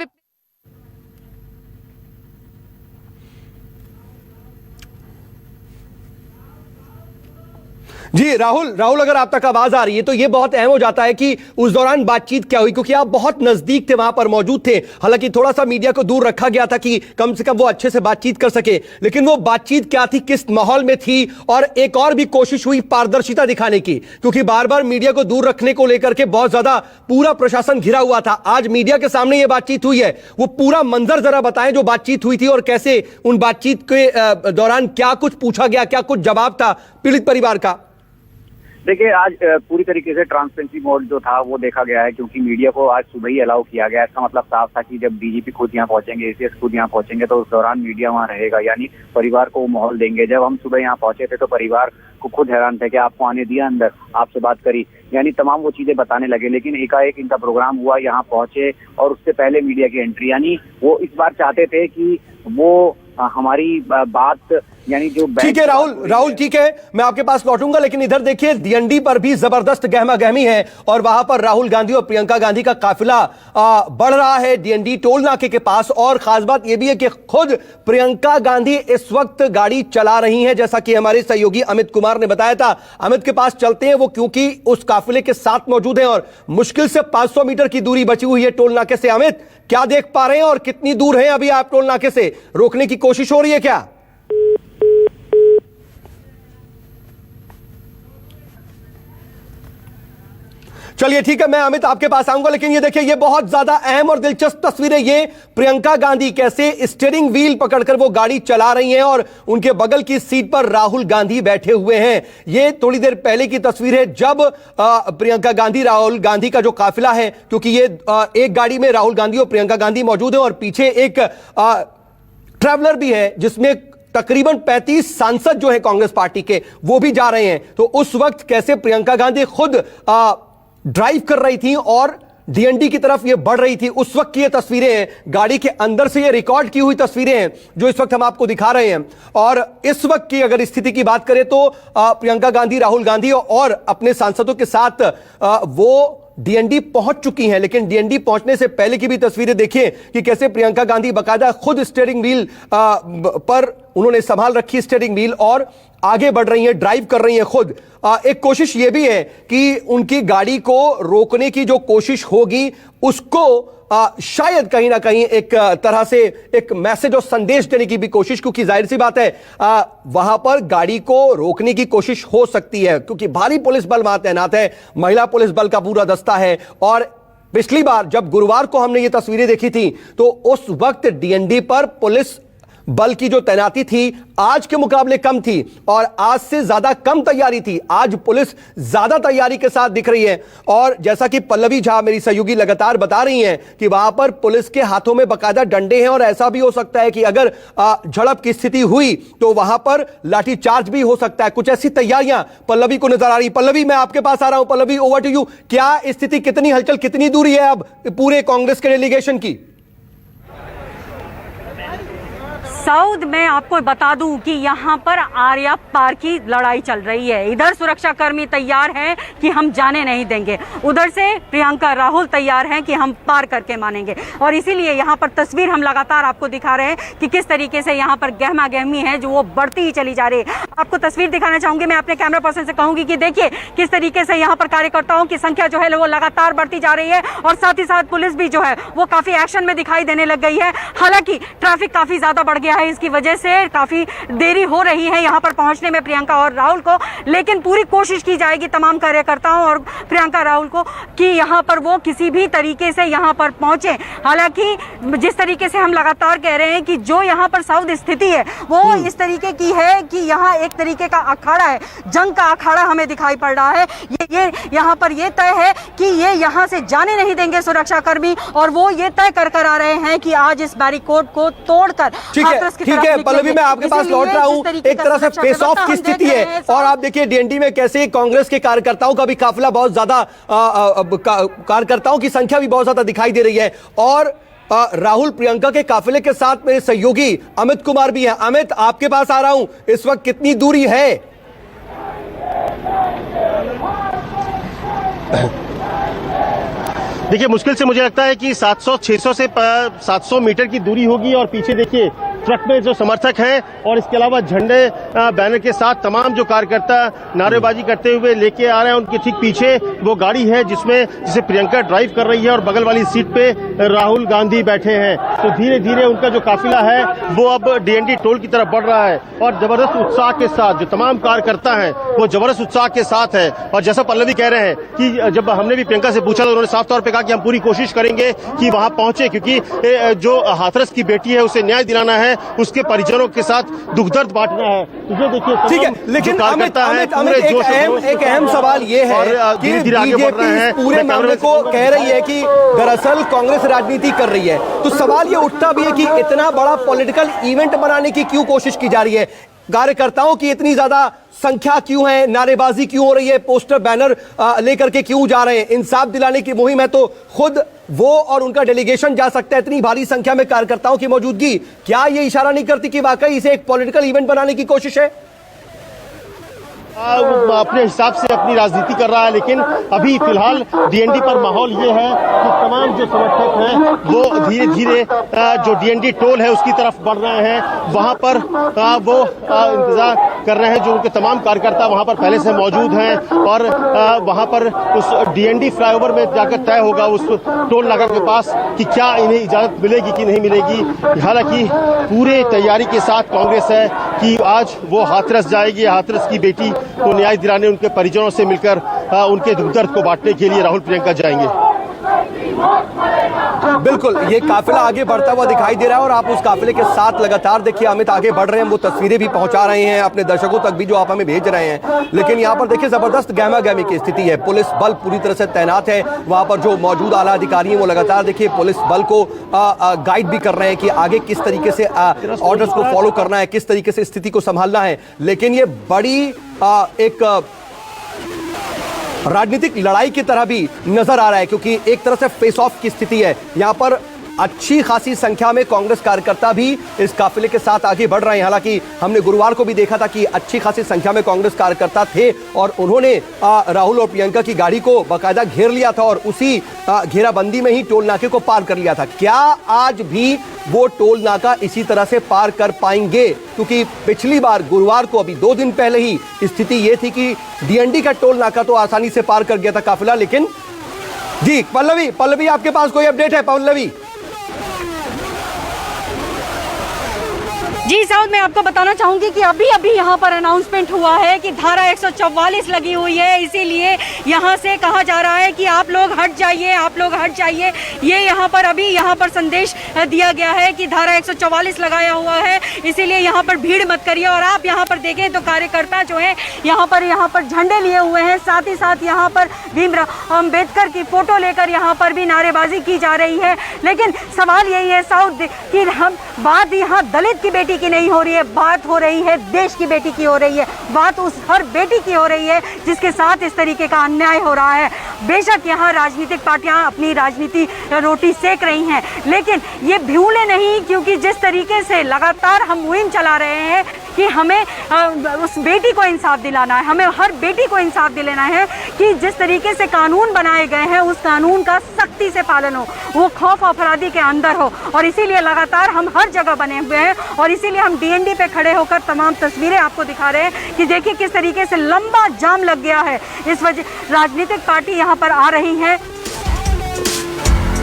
जी। राहुल अगर आप तक आवाज आ रही है तो ये बहुत अहम हो जाता है कि उस दौरान बातचीत क्या हुई, क्योंकि आप बहुत नजदीक थे, वहां पर मौजूद थे। हालांकि थोड़ा सा मीडिया को दूर रखा गया था कि कम से कम वो अच्छे से बातचीत कर सके, लेकिन वो बातचीत क्या थी, किस माहौल में थी? और एक और भी कोशिश हुई पारदर्शिता दिखाने की, क्योंकि बार बार मीडिया को दूर रखने को लेकर के बहुत ज्यादा पूरा प्रशासन घिरा हुआ था। आज मीडिया के सामने ये बातचीत हुई है, वो पूरा मंजर जरा बताएं जो बातचीत हुई थी और कैसे उन बातचीत के दौरान क्या कुछ पूछा गया, क्या कुछ जवाब था पीड़ित परिवार का। देखिए, आज पूरी तरीके से ट्रांसपेरेंसी मोड जो था वो देखा गया है, क्योंकि मीडिया को आज सुबह ही अलाउ किया गया। इसका मतलब साफ था कि जब डीजीपी खुद यहाँ पहुंचेंगे, एसीएस खुद यहाँ पहुंचेंगे, तो उस दौरान मीडिया वहाँ रहेगा, यानी परिवार को माहौल देंगे। जब हम सुबह यहाँ पहुंचे थे तो परिवार को खुद हैरान थे कि आपको आने दिया अंदर, आपसे बात करी, यानी तमाम वो चीजें बताने लगे। लेकिन एकाएक इनका प्रोग्राम हुआ, यहाँ पहुंचे और उससे पहले मीडिया की एंट्री, यानी वो इस बार चाहते थे कि वो हमारी बात यानी जो ठीक है राहुल ठीक है, मैं आपके पास लौटूंगा, लेकिन इधर देखिए डीएनडी पर भी जबरदस्त गहमा गहमी है और वहां पर राहुल गांधी और प्रियंका गांधी का काफिला बढ़ रहा है डीएनडी टोल नाके के पास। और खास बात यह भी है कि खुद प्रियंका गांधी इस वक्त गाड़ी चला रही हैं, जैसा कि हमारे सहयोगी अमित कुमार ने बताया था। अमित के पास चलते हैं वो, क्योंकि उस काफिले के साथ मौजूद हैं और मुश्किल से 500 मीटर की दूरी बची हुई है टोल नाके से। अमित, क्या देख पा रहे हैं और कितनी दूर है अभी आप टोल नाके से? रोकने की कोशिश हो रही है क्या? चलिए ठीक है, मैं अमित आपके पास आऊंगा, लेकिन ये देखिए ये बहुत ज्यादा अहम और दिलचस्प तस्वीरें। ये प्रियंका गांधी कैसे स्टीयरिंग व्हील पकड़कर वो गाड़ी चला रही हैं और उनके बगल की सीट पर राहुल गांधी बैठे हुए हैं। ये थोड़ी देर पहले की तस्वीर है जब प्रियंका गांधी राहुल गांधी का जो काफिला है, क्योंकि ये एक गाड़ी में राहुल गांधी और प्रियंका गांधी मौजूद है और पीछे एक ट्रैवलर भी है जिसमें तकरीबन 35 सांसद जो है कांग्रेस पार्टी के वो भी जा रहे हैं। तो उस वक्त कैसे प्रियंका गांधी खुद ड्राइव कर रही थी और डीएनडी की तरफ ये बढ़ रही थी, उस वक्त की ये तस्वीरें हैं। गाड़ी के अंदर से ये रिकॉर्ड की हुई तस्वीरें हैं जो इस वक्त हम आपको दिखा रहे हैं। और इस वक्त की अगर स्थिति की बात करें तो प्रियंका गांधी राहुल गांधी और अपने सांसदों के साथ वो डीएनडी पहुंच चुकी हैं। लेकिन डीएनडी पहुंचने से पहले की भी तस्वीरें देखिए कि कैसे प्रियंका गांधी बकायदा खुद स्टीयरिंग व्हील पर उन्होंने संभाल रखी स्टीयरिंग व्हील और आगे बढ़ रही हैं, ड्राइव कर रही हैं खुद। एक कोशिश यह भी है कि उनकी गाड़ी को रोकने की जो कोशिश होगी उसको शायद कहीं ना कहीं एक तरह से एक मैसेज और संदेश देने की भी कोशिश, क्योंकि जाहिर सी बात है वहां पर गाड़ी को रोकने की कोशिश हो सकती है क्योंकि भारी पुलिस बल वहां तैनात है, महिला पुलिस बल का पूरा दस्ता है। और पिछली बार जब गुरुवार को हमने ये तस्वीरें देखी थी तो उस वक्त डीएनडी पर पुलिस बल की जो तैनाती थी आज के मुकाबले कम थी और आज से ज्यादा कम तैयारी थी। आज पुलिस ज्यादा तैयारी के साथ दिख रही है और जैसा कि पल्लवी झा मेरी सहयोगी लगातार बता रही हैं कि वहां पर पुलिस के हाथों में बकायदा डंडे हैं और ऐसा भी हो सकता है कि अगर झड़प की स्थिति हुई तो वहां पर लाठीचार्ज भी हो सकता है। कुछ ऐसी तैयारियां पल्लवी को नजर आ रही। पल्लवी, मैं आपके पास आ रहा हूं। Pallavi, over to you. क्या स्थिति, कितनी हलचल, कितनी दूरी है अब पूरे कांग्रेस के डेलीगेशन की? साउद मैं आपको बता दूं कि यहाँ पर आर्या पार की लड़ाई चल रही है। इधर सुरक्षाकर्मी तैयार हैं कि हम जाने नहीं देंगे, उधर से प्रियंका राहुल तैयार हैं कि हम पार करके मानेंगे। और इसीलिए यहाँ पर तस्वीर हम लगातार आपको दिखा रहे हैं कि किस तरीके से यहाँ पर गहमा गहमी है जो वो बढ़ती ही चली जा रही है। आपको तस्वीर दिखाना चाहूंगी। मैं अपने कैमरा पर्सन से कहूंगी कि देखिए किस तरीके से यहाँ पर कार्यकर्ताओं की संख्या जो है वो लगातार बढ़ती जा रही है और साथ ही साथ पुलिस भी जो है वो काफी एक्शन में दिखाई देने लग गई है। हालांकि ट्रैफिक काफी ज्यादा बढ़ गया है, इसकी वजह से काफी देरी हो रही है यहाँ पर पहुंचने में प्रियंका और राहुल को, लेकिन पूरी कोशिश की जाएगी तमाम कार्यकर्ताओं और प्रियंका राहुल को कि यहाँ पर वो किसी भी तरीके से यहाँ पर पहुंचे। हालांकि जिस तरीके से हम लगातार कह रहे हैं कि जो यहाँ पर साउथ स्थिति है वो इस तरीके की है कि यहाँ एक तरीके का अखाड़ा है, जंग का अखाड़ा हमें दिखाई पड़ रहा है। ये यहाँ पर ये तय है कि ये यहाँ से जाने नहीं देंगे सुरक्षाकर्मी और वो ये तय कर आ रहे हैं कि आज इस बैरिकेड को तोड़कर ठीक है पल्लवी, मैं आपके पास लौट रहा हूं। एक तरह से फेस ऑफ की स्थिति है और आप देखिए डीएनडी में कैसे कांग्रेस के कार्यकर्ताओं का भी काफिला बहुत ज्यादा, कार्यकर्ताओं की संख्या भी बहुत ज्यादा दिखाई दे रही है। और राहुल प्रियंका के काफिले के साथ मेरे सहयोगी अमित कुमार भी हैं। अमित, आपके पास आ रहा हूं। इस वक्त कितनी दूरी है? देखिए मुश्किल से मुझे लगता है कि 700-600 से 700 मीटर की दूरी होगी। और पीछे देखिए ट्रक में जो समर्थक हैं और इसके अलावा झंडे बैनर के साथ तमाम जो कार्यकर्ता नारेबाजी करते हुए लेके आ रहे हैं, उनके ठीक पीछे वो गाड़ी है जिसे प्रियंका ड्राइव कर रही है और बगल वाली सीट पे राहुल गांधी बैठे हैं। तो धीरे धीरे उनका जो काफिला है वो अब डीएनडी टोल की तरफ बढ़ रहा है और जबरदस्त उत्साह के साथ जो तमाम कार्यकर्ता हैं वो जबरदस्त उत्साह के साथ है। और जैसा पल्लवी कह रहे हैं कि जब हमने भी प्रियंका से पूछा तो उन्होंने साफ तौर पर कहा कि हम पूरी कोशिश करेंगे कि वहां पहुंचे, क्योंकि जो हाथरस की बेटी है उसे न्याय दिलाना है, उसके परिजनों के साथ दुख दर्द बांटना है। तो ये देखिए ठीक है, लेकिन अमित एक अहम सवाल ये है कि बीजेपी पूरे मामले को कह रही है कि दरअसल कांग्रेस राजनीति कर रही है। तो सवाल ये उठता भी है कि इतना बड़ा पॉलिटिकल इवेंट बनाने की क्यों कोशिश की जा रही है? कार्यकर्ताओं की इतनी ज्यादा संख्या क्यों है, नारेबाजी क्यों हो रही है, पोस्टर बैनर लेकर के क्यों जा रहे हैं? इंसाफ दिलाने की मुहिम है तो खुद वो और उनका डेलीगेशन जा सकता है। इतनी भारी संख्या में कार्यकर्ताओं की मौजूदगी क्या ये इशारा नहीं करती कि वाकई इसे एक पॉलिटिकल इवेंट बनाने की कोशिश है? अपने हिसाब से अपनी राजनीति कर रहा है, लेकिन अभी फिलहाल डीएनडी पर माहौल ये है कि तमाम जो समर्थक हैं वो धीरे धीरे जो डीएनडी टोल है उसकी तरफ बढ़ रहे हैं। वहां पर वो इंतजार कर रहे हैं, जो उनके तमाम कार्यकर्ता वहां पर पहले से मौजूद हैं और वहां पर उस डीएनडी फ्लाईओवर में जाकर तय होगा उस टोल नाका के पास कि क्या इन्हें इजाजत मिलेगी कि नहीं मिलेगी। हालांकि पूरे तैयारी के साथ कांग्रेस है कि आज वो हाथरस जाएगी, हाथरस की बेटी को न्याय दिलाने उनके परिजनों से मिलकर उनके दुख दर्द को बांटने के लिए राहुल प्रियंका जाएंगे। बिल्कुल, ये काफिला आगे बढ़ता हुआ दिखाई दे रहा है और आप उस काफिले के साथ लगातार देखिए अमित आगे बढ़ रहे हैं। वो तस्वीरें भी पहुंचा रहे हैं अपने दर्शकों तक भी जो आप हमें भेज रहे हैं। लेकिन यहाँ पर देखिए जबरदस्त गहमा गहमी की स्थिति है, पुलिस बल पूरी तरह से तैनात है। वहां पर जो मौजूद आला अधिकारी हैं वो लगातार देखिए पुलिस बल को गाइड भी कर रहे हैं कि आगे किस तरीके से ऑर्डर्स को फॉलो करना है, किस तरीके से स्थिति को संभालना है। लेकिन ये बड़ी एक राजनीतिक लड़ाई की तरह भी नजर आ रहा है, क्योंकि एक तरह से फेस ऑफ की स्थिति है। यहां पर अच्छी खासी संख्या में कांग्रेस कार्यकर्ता भी इस काफिले के साथ आगे बढ़ रहे हैं। हालांकि हमने गुरुवार को भी देखा था कि अच्छी खासी संख्या में कांग्रेस कार्यकर्ता थे और उन्होंने राहुल और प्रियंका की गाड़ी को बाकायदा घेर लिया था और उसी घेराबंदी में ही टोल नाके को पार कर लिया था। क्या आज भी वो टोल नाका इसी तरह से पार कर पाएंगे? क्योंकि पिछली बार गुरुवार को अभी 2 दिन पहले ही स्थिति ये थी कि डीएनडी का टोल नाका तो आसानी से पार कर गया था काफिला। लेकिन जी पल्लवी आपके पास कोई अपडेट है? पल्लवी जी साउद, मैं आपको बताना चाहूंगी कि अभी अभी यहाँ पर अनाउंसमेंट हुआ है कि धारा 144 लगी हुई है, इसीलिए यहाँ से कहा जा रहा है कि आप लोग हट जाइए, आप लोग हट जाइए। ये यहाँ पर अभी यहाँ पर संदेश दिया गया है कि धारा 144 लगाया हुआ है, इसीलिए यहाँ पर भीड़ मत करिए। और आप यहाँ पर देखें तो कार्यकर्ता जो है यहाँ पर झंडे लिए हुए हैं, साथ ही साथ यहाँ पर भीमराव अम्बेडकर की फोटो लेकर यहाँ पर भी नारेबाजी की जा रही है। लेकिन सवाल यही है साउद कि हम बात यहाँ दलित की बेटी की नहीं हो रही है, बात हो रही है देश की बेटी की हो रही है, बात उस हर बेटी की हो रही है जिसके साथ इस तरीके का अन्याय हो रहा है। बेशक यहाँ राजनीतिक पार्टियां अपनी राजनीति रोटी सेक रही हैं, लेकिन ये भूले नहीं, क्योंकि जिस तरीके से लगातार हम मुहिम चला रहे हैं कि हमें उस बेटी को इंसाफ दिलाना है, हमें हर बेटी को इंसाफ दिलाना है कि जिस तरीके से कानून बनाए गए हैं उस कानून का सख्ती से पालन हो, वो खौफ अपराधी के अंदर हो। और इसीलिए लगातार हम हर जगह बने हुए हैं और इसीलिए हम डीएनडी पे खड़े होकर तमाम तस्वीरें आपको दिखा रहे हैं कि देखिए किस तरीके से लंबा जाम लग गया है। इस वजह राजनीतिक पार्टी यहाँ पर आ रही हैं।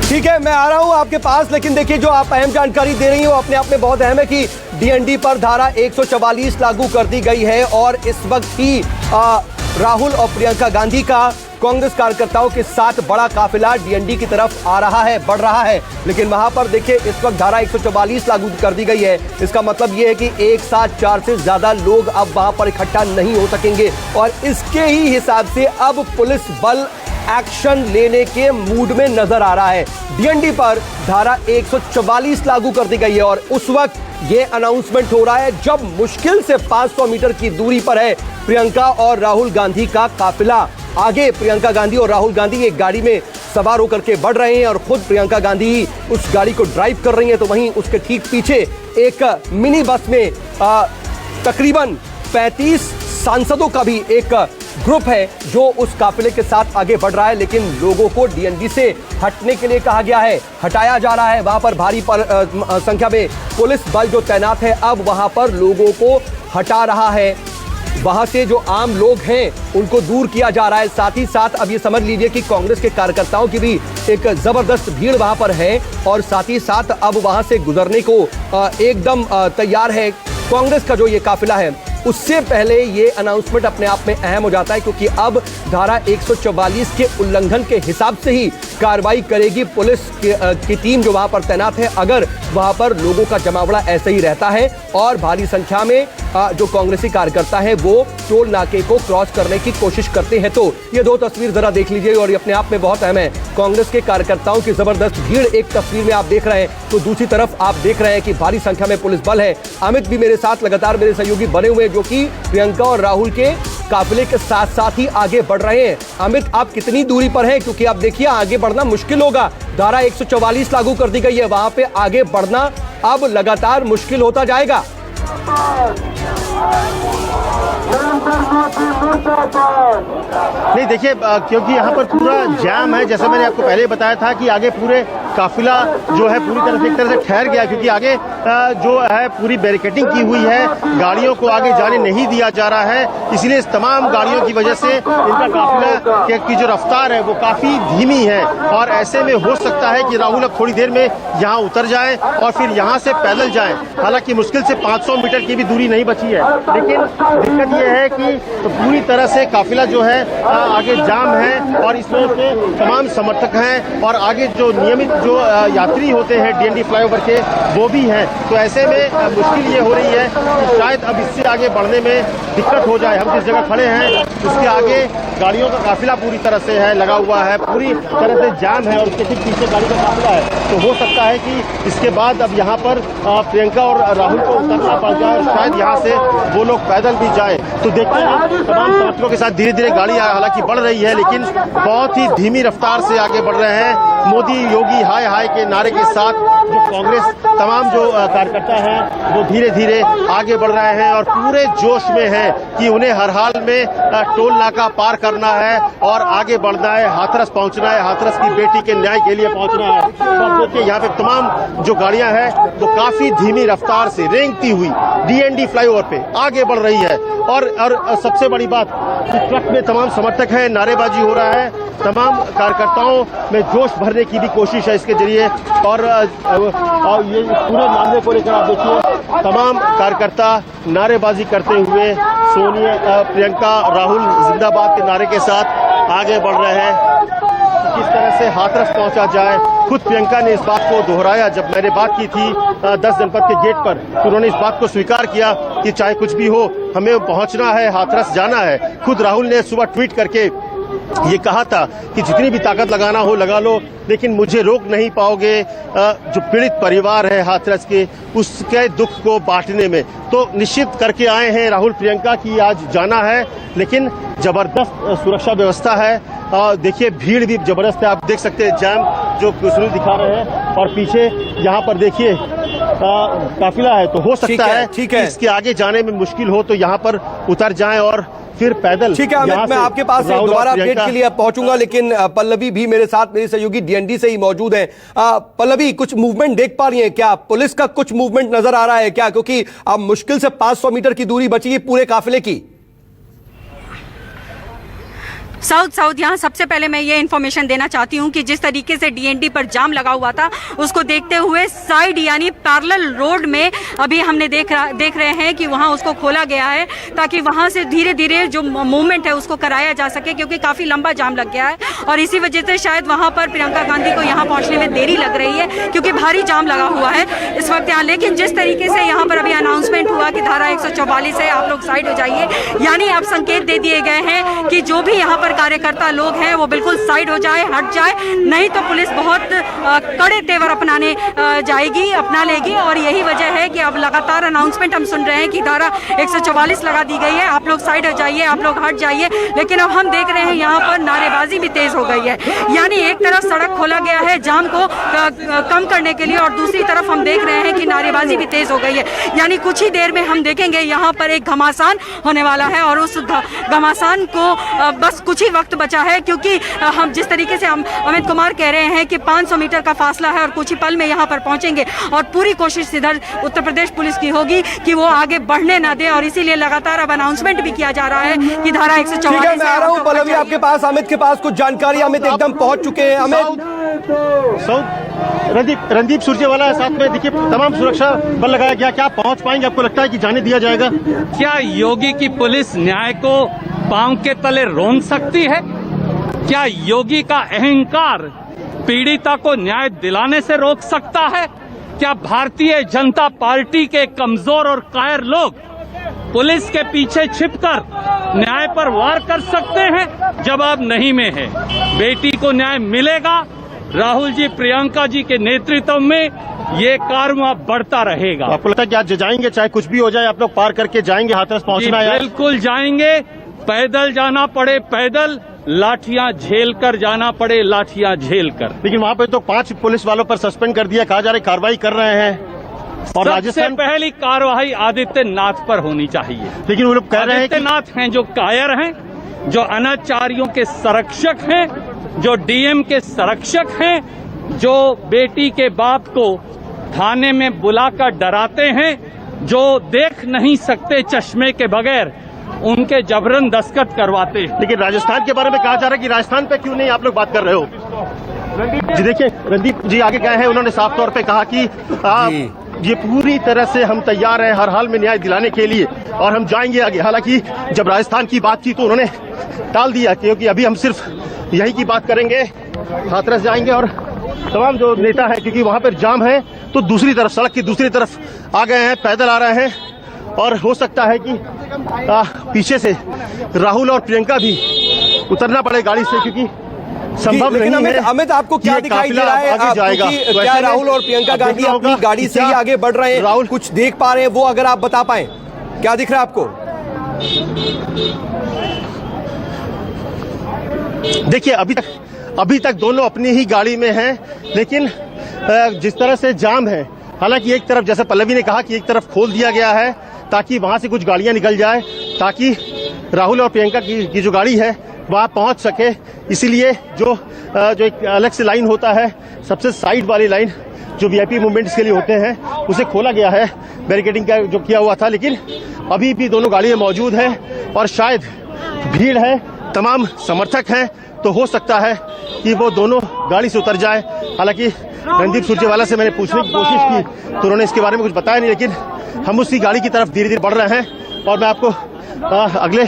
ठीक है, मैं आ रहा हूं आपके पास, लेकिन देखिए जो आप अहम जानकारी दे रही हैं वो अपने आप में बहुत अहम है कि डीएनडी पर धारा 144 लागू कर दी गई है और इस वक्त ही राहुल और प्रियंका गांधी का कांग्रेस कार्यकर्ताओं के साथ बड़ा काफिला डीएनडी की तरफ आ रहा है, बढ़ रहा है। लेकिन वहां पर देखिए इस वक्त धारा 144 लागू कर दी गई है। इसका मतलब यह है कि एक साथ 4 से ज्यादा लोग अब वहां पर इकट्ठा नहीं हो सकेंगे और इसके ही हिसाब से अब पुलिस बल एक्शन लेने के मूड में नजर आ रहा है। डीएनडी पर धारा 144 लागू कर दी गई है और उस वक्त ये अनाउंसमेंट हो रहा है जब मुश्किल से 500 मीटर की दूरी पर है प्रियंका और राहुल गांधी का काफिला। आगे प्रियंका गांधी और राहुल गांधी एक गाड़ी में सवार होकर के बढ़ रहे हैं और खुद प्रियंका गांधी उस गाड़ी को ड्राइव कर रही हैं, तो वहीं उसके ठीक पीछे एक मिनी बस में तकरीबन 35 सांसदों का भी एक ग्रुप है जो उस काफिले के साथ आगे बढ़ रहा है। लेकिन लोगों को डीएनडी से हटने के लिए कहा गया है, हटाया जा रहा है। वहां पर भारी संख्या में पुलिस बल जो तैनात है अब वहां पर लोगों को हटा रहा है। वहां से जो आम लोग हैं उनको दूर किया जा रहा है। साथ ही साथ अब ये समझ लीजिए कि कांग्रेस के कार्यकर्ताओं की भी एक जबरदस्त भीड़ वहां पर है और साथ ही साथ अब वहां से गुजरने को एकदम तैयार है कांग्रेस का जो ये काफिला है। उससे पहले ये अनाउंसमेंट अपने आप में अहम हो जाता है, क्योंकि अब धारा 144 के उल्लंघन के हिसाब से ही कार्रवाई करेगी पुलिस की टीम जो वहां पर तैनात है, अगर वहां पर लोगों का जमावड़ा ऐसे ही रहता है और भारी संख्या में जो कांग्रेसी कार्यकर्ता है वो टोल नाके को क्रॉस करने की कोशिश करते हैं। तो ये दो तस्वीर जरा देख लीजिए और ये अपने आप में बहुत अहम है। कांग्रेस के कार्यकर्ताओं की जबरदस्त भीड़ एक तस्वीर में आप देख रहे हैं, तो दूसरी तरफ आप देख रहे हैं कि भारी संख्या में पुलिस बल है। अमित भी मेरे साथ लगातार मेरे सहयोगी बने हुए हैं, जो कि प्रियंका और राहुल के काफिले के साथ साथ ही आगे बढ़ रहे हैं। अमित, आप कितनी दूरी पर हैं? क्योंकि आप देखिए आगे बढ़ना मुश्किल होगा, धारा 144 लागू कर दी गई है, वहां पे आगे बढ़ना अब लगातार मुश्किल होता जाएगा। नहीं देखिए, क्योंकि यहाँ पर पूरा जाम है, जैसे मैंने आपको पहले बताया था कि आगे पूरे काफिला जो है पूरी तरह से एक तरह से ठहर गया, क्योंकि आगे जो है पूरी बैरिकेडिंग की हुई है, गाड़ियों को आगे जाने नहीं दिया जा रहा है। इसलिए इस तमाम गाड़ियों की वजह से इनका काफिला की जो रफ्तार है वो काफी धीमी है और ऐसे में हो सकता है कि राहुल अब थोड़ी देर में यहाँ उतर जाए और फिर यहाँ से पैदल जाए। हालांकि मुश्किल से 500 मीटर की भी दूरी नहीं बची है, लेकिन दिक्कत यह है कि पूरी तरह से काफिला जो है आगे जाम है और इसमें से तमाम समर्थक हैं और आगे जो नियमित जो यात्री होते हैं डीएनडी फ्लाईओवर के वो भी हैं। तो ऐसे में मुश्किल ये हो रही है कि शायद अब इससे आगे बढ़ने में दिक्कत हो जाए। हम जिस जगह खड़े हैं उसके आगे गाड़ियों का काफिला पूरी तरह से है लगा हुआ है, पूरी तरह से जाम है और उसके ठीक पीछे गाड़ी का काफिला है। तो हो सकता है कि इसके बाद अब यहाँ पर प्रियंका और राहुल को उतरना पड़ जाए और शायद यहाँ से वो लोग पैदल भी जाए। तो देखते हैं तमाम समर्थकों के साथ धीरे धीरे गाड़ी हालांकि बढ़ रही है, लेकिन बहुत ही धीमी रफ्तार से आगे बढ़ रहे हैं। मोदी योगी हाय हाय के नारे के साथ जो कांग्रेस तमाम जो कार्यकर्ता हैं वो धीरे धीरे आगे बढ़ रहे हैं और पूरे जोश में हैं कि उन्हें हर हाल में टोल नाका पार करना है और आगे बढ़ना है, हाथरस पहुंचना है, हाथरस की बेटी के न्याय के लिए पहुंचना है। तो आप देखिए यहाँ पे तमाम जो गाड़ियां हैं वो काफी धीमी रफ्तार से रेंगती हुई डीएनडी फ्लाईओवर पे आगे बढ़ रही है और सबसे बड़ी बात कि ट्रक में तमाम समर्थक हैं, नारेबाजी हो रहा है, तमाम कार्यकर्ताओं में जोश भरने की भी कोशिश है इसके जरिए और ये पूरे मामले को लेकर आप देखिए तमाम कार्यकर्ता नारेबाजी करते हुए सोनिया, प्रियंका, राहुल जिंदाबाद के नारे के साथ आगे बढ़ रहे हैं। किस तरह से हाथरस पहुंचा जाए, खुद प्रियंका ने इस बात को दोहराया। जब मैंने बात की थी 10 जनपद के गेट पर तो उन्होंने इस बात को स्वीकार किया कि चाहे कुछ भी हो हमें पहुंचना है, हाथरस जाना है। खुद राहुल ने सुबह ट्वीट करके ये कहा था कि जितनी भी ताकत लगाना हो लगा लो, लेकिन मुझे रोक नहीं पाओगे जो पीड़ित परिवार है हाथरस के उसके दुख को बांटने में। तो निश्चित करके आए हैं राहुल प्रियंका की आज जाना है, लेकिन जबरदस्त सुरक्षा व्यवस्था है। देखिए भीड़ भी जबरदस्त है, आप देख सकते हैं जाम जो सुनील दिखा रहे हैं और पीछे यहाँ पर देखिए काफिला है। तो हो सकता है कि इसके आगे जाने में मुश्किल हो तो यहाँ पर उतर जाएं और फिर पैदल। ठीक है अमित, मैं आपके पास दोबारा अपडेट के लिए पहुंचूंगा, लेकिन पल्लवी भी मेरे साथ मेरी सहयोगी डीएनडी से ही मौजूद है। पल्लवी, कुछ मूवमेंट देख पा रही हैं क्या? पुलिस का कुछ मूवमेंट नजर आ रहा है क्या? क्योंकि अब मुश्किल से 500 मीटर की दूरी बची है पूरे काफिले की। साउथ यहाँ सबसे पहले मैं ये इन्फॉर्मेशन देना चाहती हूँ कि जिस तरीके से डीएनडी पर जाम लगा हुआ था उसको देखते हुए साइड यानी पैरेलल रोड में अभी हमने देख रहे हैं कि वहाँ उसको खोला गया है ताकि वहाँ से धीरे धीरे जो मूवमेंट है उसको कराया जा सके, क्योंकि काफ़ी लंबा जाम लग गया है और इसी वजह से शायद वहाँ पर प्रियंका गांधी को यहाँ पहुँचने में देरी लग रही है क्योंकि भारी जाम लगा हुआ है इस वक्त यहाँ। लेकिन जिस तरीके से यहाँ पर अभी अनाउंसमेंट हुआ कि धारा 144 है, आप लोग साइड हो जाइए, यानी अब संकेत दे दिए गए हैं कि जो भी यहाँ पर कार्यकर्ता लोग हैं वो बिल्कुल साइड हो जाए, हट जाए, नहीं तो पुलिस बहुत कड़े तेवर अपना लेगी। और यही वजह है कि अब लगातार अनाउंसमेंट हम सुन रहे हैं कि धारा 144 लगा दी गई है, आप लोग साइड हो जाइए, आप लोग हट जाइए। लेकिन अब हम देख रहे हैं यहाँ पर नारेबाजी भी तेज हो गई है, यानी एक तरफ सड़क खोला गया है जाम को कम करने के लिए और दूसरी तरफ हम देख रहे हैं कि नारेबाजी भी तेज हो गई है। यानी कुछ ही देर में हम देखेंगे यहाँ पर एक घमासान होने वाला है और उस घमासान को बस कुछ ही वक्त बचा है, क्योंकि हम जिस तरीके से अमित कुमार कह रहे हैं कि 500 मीटर का फासला है और कुछ ही पल में यहाँ पर पहुंचेंगे और पूरी कोशिश इधर उत्तर प्रदेश पुलिस की होगी कि वो आगे बढ़ने ना दे और इसीलिए लगातार अब अनाउंसमेंट भी किया जा रहा है कि धारा 144। मैं आ रहा हूं पल्लवी आपके पास, अमित के पास कुछ जानकारी। अमित एकदम पहुंच चुके हैं। अमित रणदीप सुरजेवाला है साथ में। देखिए तमाम सुरक्षा बल लगाया गया, क्या पहुंच पाएंगे? आपको लगता है कि जाने दिया जाएगा? क्या योगी की पुलिस न्याय को पांव के तले रोन सकती है? क्या योगी का अहंकार पीड़िता को न्याय दिलाने से रोक सकता है? क्या भारतीय जनता पार्टी के कमजोर और कायर लोग पुलिस के पीछे छिपकर न्याय पर वार कर सकते हैं? जवाब नहीं में है। बेटी को न्याय मिलेगा। राहुल जी, प्रियंका जी के नेतृत्व में ये कारवां बढ़ता रहेगा। आपको लगता है कि आज जाएंगे, चाहे कुछ भी हो जाए, आप लोग पार करके जाएंगे? हाथरस पहुंचना है? बिल्कुल जाएंगे। पैदल जाना पड़े पैदल, लाठियां झेल कर जाना पड़े लाठियां झेल कर। लेकिन वहाँ पे तो 5 पुलिस वालों पर सस्पेंड कर दिया, कहा जा रहा है कार्रवाई कर रहे हैं। और सबसे राजस्थान पहली कार्रवाई आदित्यनाथ पर होनी चाहिए। लेकिन वो लोग कह रहे हैं कि आदित्यनाथ हैं जो कायर हैं, जो अनाचारियों के संरक्षक हैं, जो डीएम के संरक्षक हैं, जो बेटी के बाप को थाने में बुलाकर डराते हैं, जो देख नहीं सकते चश्मे के बगैर, उनके जबरन दस्तखत करवाते हैं। लेकिन राजस्थान के बारे में कहा जा रहा है कि राजस्थान पे क्यों नहीं आप लोग बात कर रहे हो? जी देखिए, रणदीप जी आगे गए हैं, उन्होंने साफ तौर पे कहा कि ये पूरी तरह से हम तैयार हैं हर हाल में न्याय दिलाने के लिए और हम जाएंगे आगे। हालांकि जब राजस्थान की बात की तो उन्होंने टाल दिया, क्योंकि अभी हम सिर्फ यही की बात करेंगे। हाथरस जाएंगे और तमाम जो नेता है, क्योंकि वहां पर जाम है, तो दूसरी तरफ, सड़क की दूसरी तरफ आ गए हैं, पैदल आ रहे हैं। और हो सकता है कि पीछे से राहुल और प्रियंका भी उतरना पड़े गाड़ी से, क्योंकि संभव नहीं है। अमित, आपको क्या दिखाई दे रहा है? क्या राहुल और प्रियंका गांधी अपनी गाड़ी से ही आगे बढ़ रहे हैं? राहुल कुछ देख पा रहे हैं, वो अगर आप बता पाए, क्या दिख रहा है आपको? देखिए, अभी तक दोनों अपनी ही गाड़ी में हैं, लेकिन जिस तरह से जाम है, हालांकि एक तरफ, जैसा पल्लवी ने कहा कि एक तरफ खोल दिया गया है ताकि वहां से कुछ गाड़ियां निकल जाए, ताकि राहुल और प्रियंका की जो गाड़ी है वहां पहुंच सके। इसीलिए जो एक अलग से लाइन होता है, सबसे साइड वाली लाइन जो वीआईपी मूवमेंट्स के लिए होते हैं, उसे खोला गया है, बैरिकेडिंग का जो किया हुआ था। लेकिन अभी भी दोनों गाड़ियां मौजूद हैं और शायद भीड़ है, तमाम समर्थक हैं, तो हो सकता है कि वो दोनों गाड़ी से उतर जाए। हालांकि रणदीप सुरजेवाला से मैंने पूछने की कोशिश की तो उन्होंने इसके बारे में कुछ बताया नहीं, लेकिन हम उसकी गाड़ी की तरफ धीरे धीरे बढ़ रहे हैं और मैं आपको अगले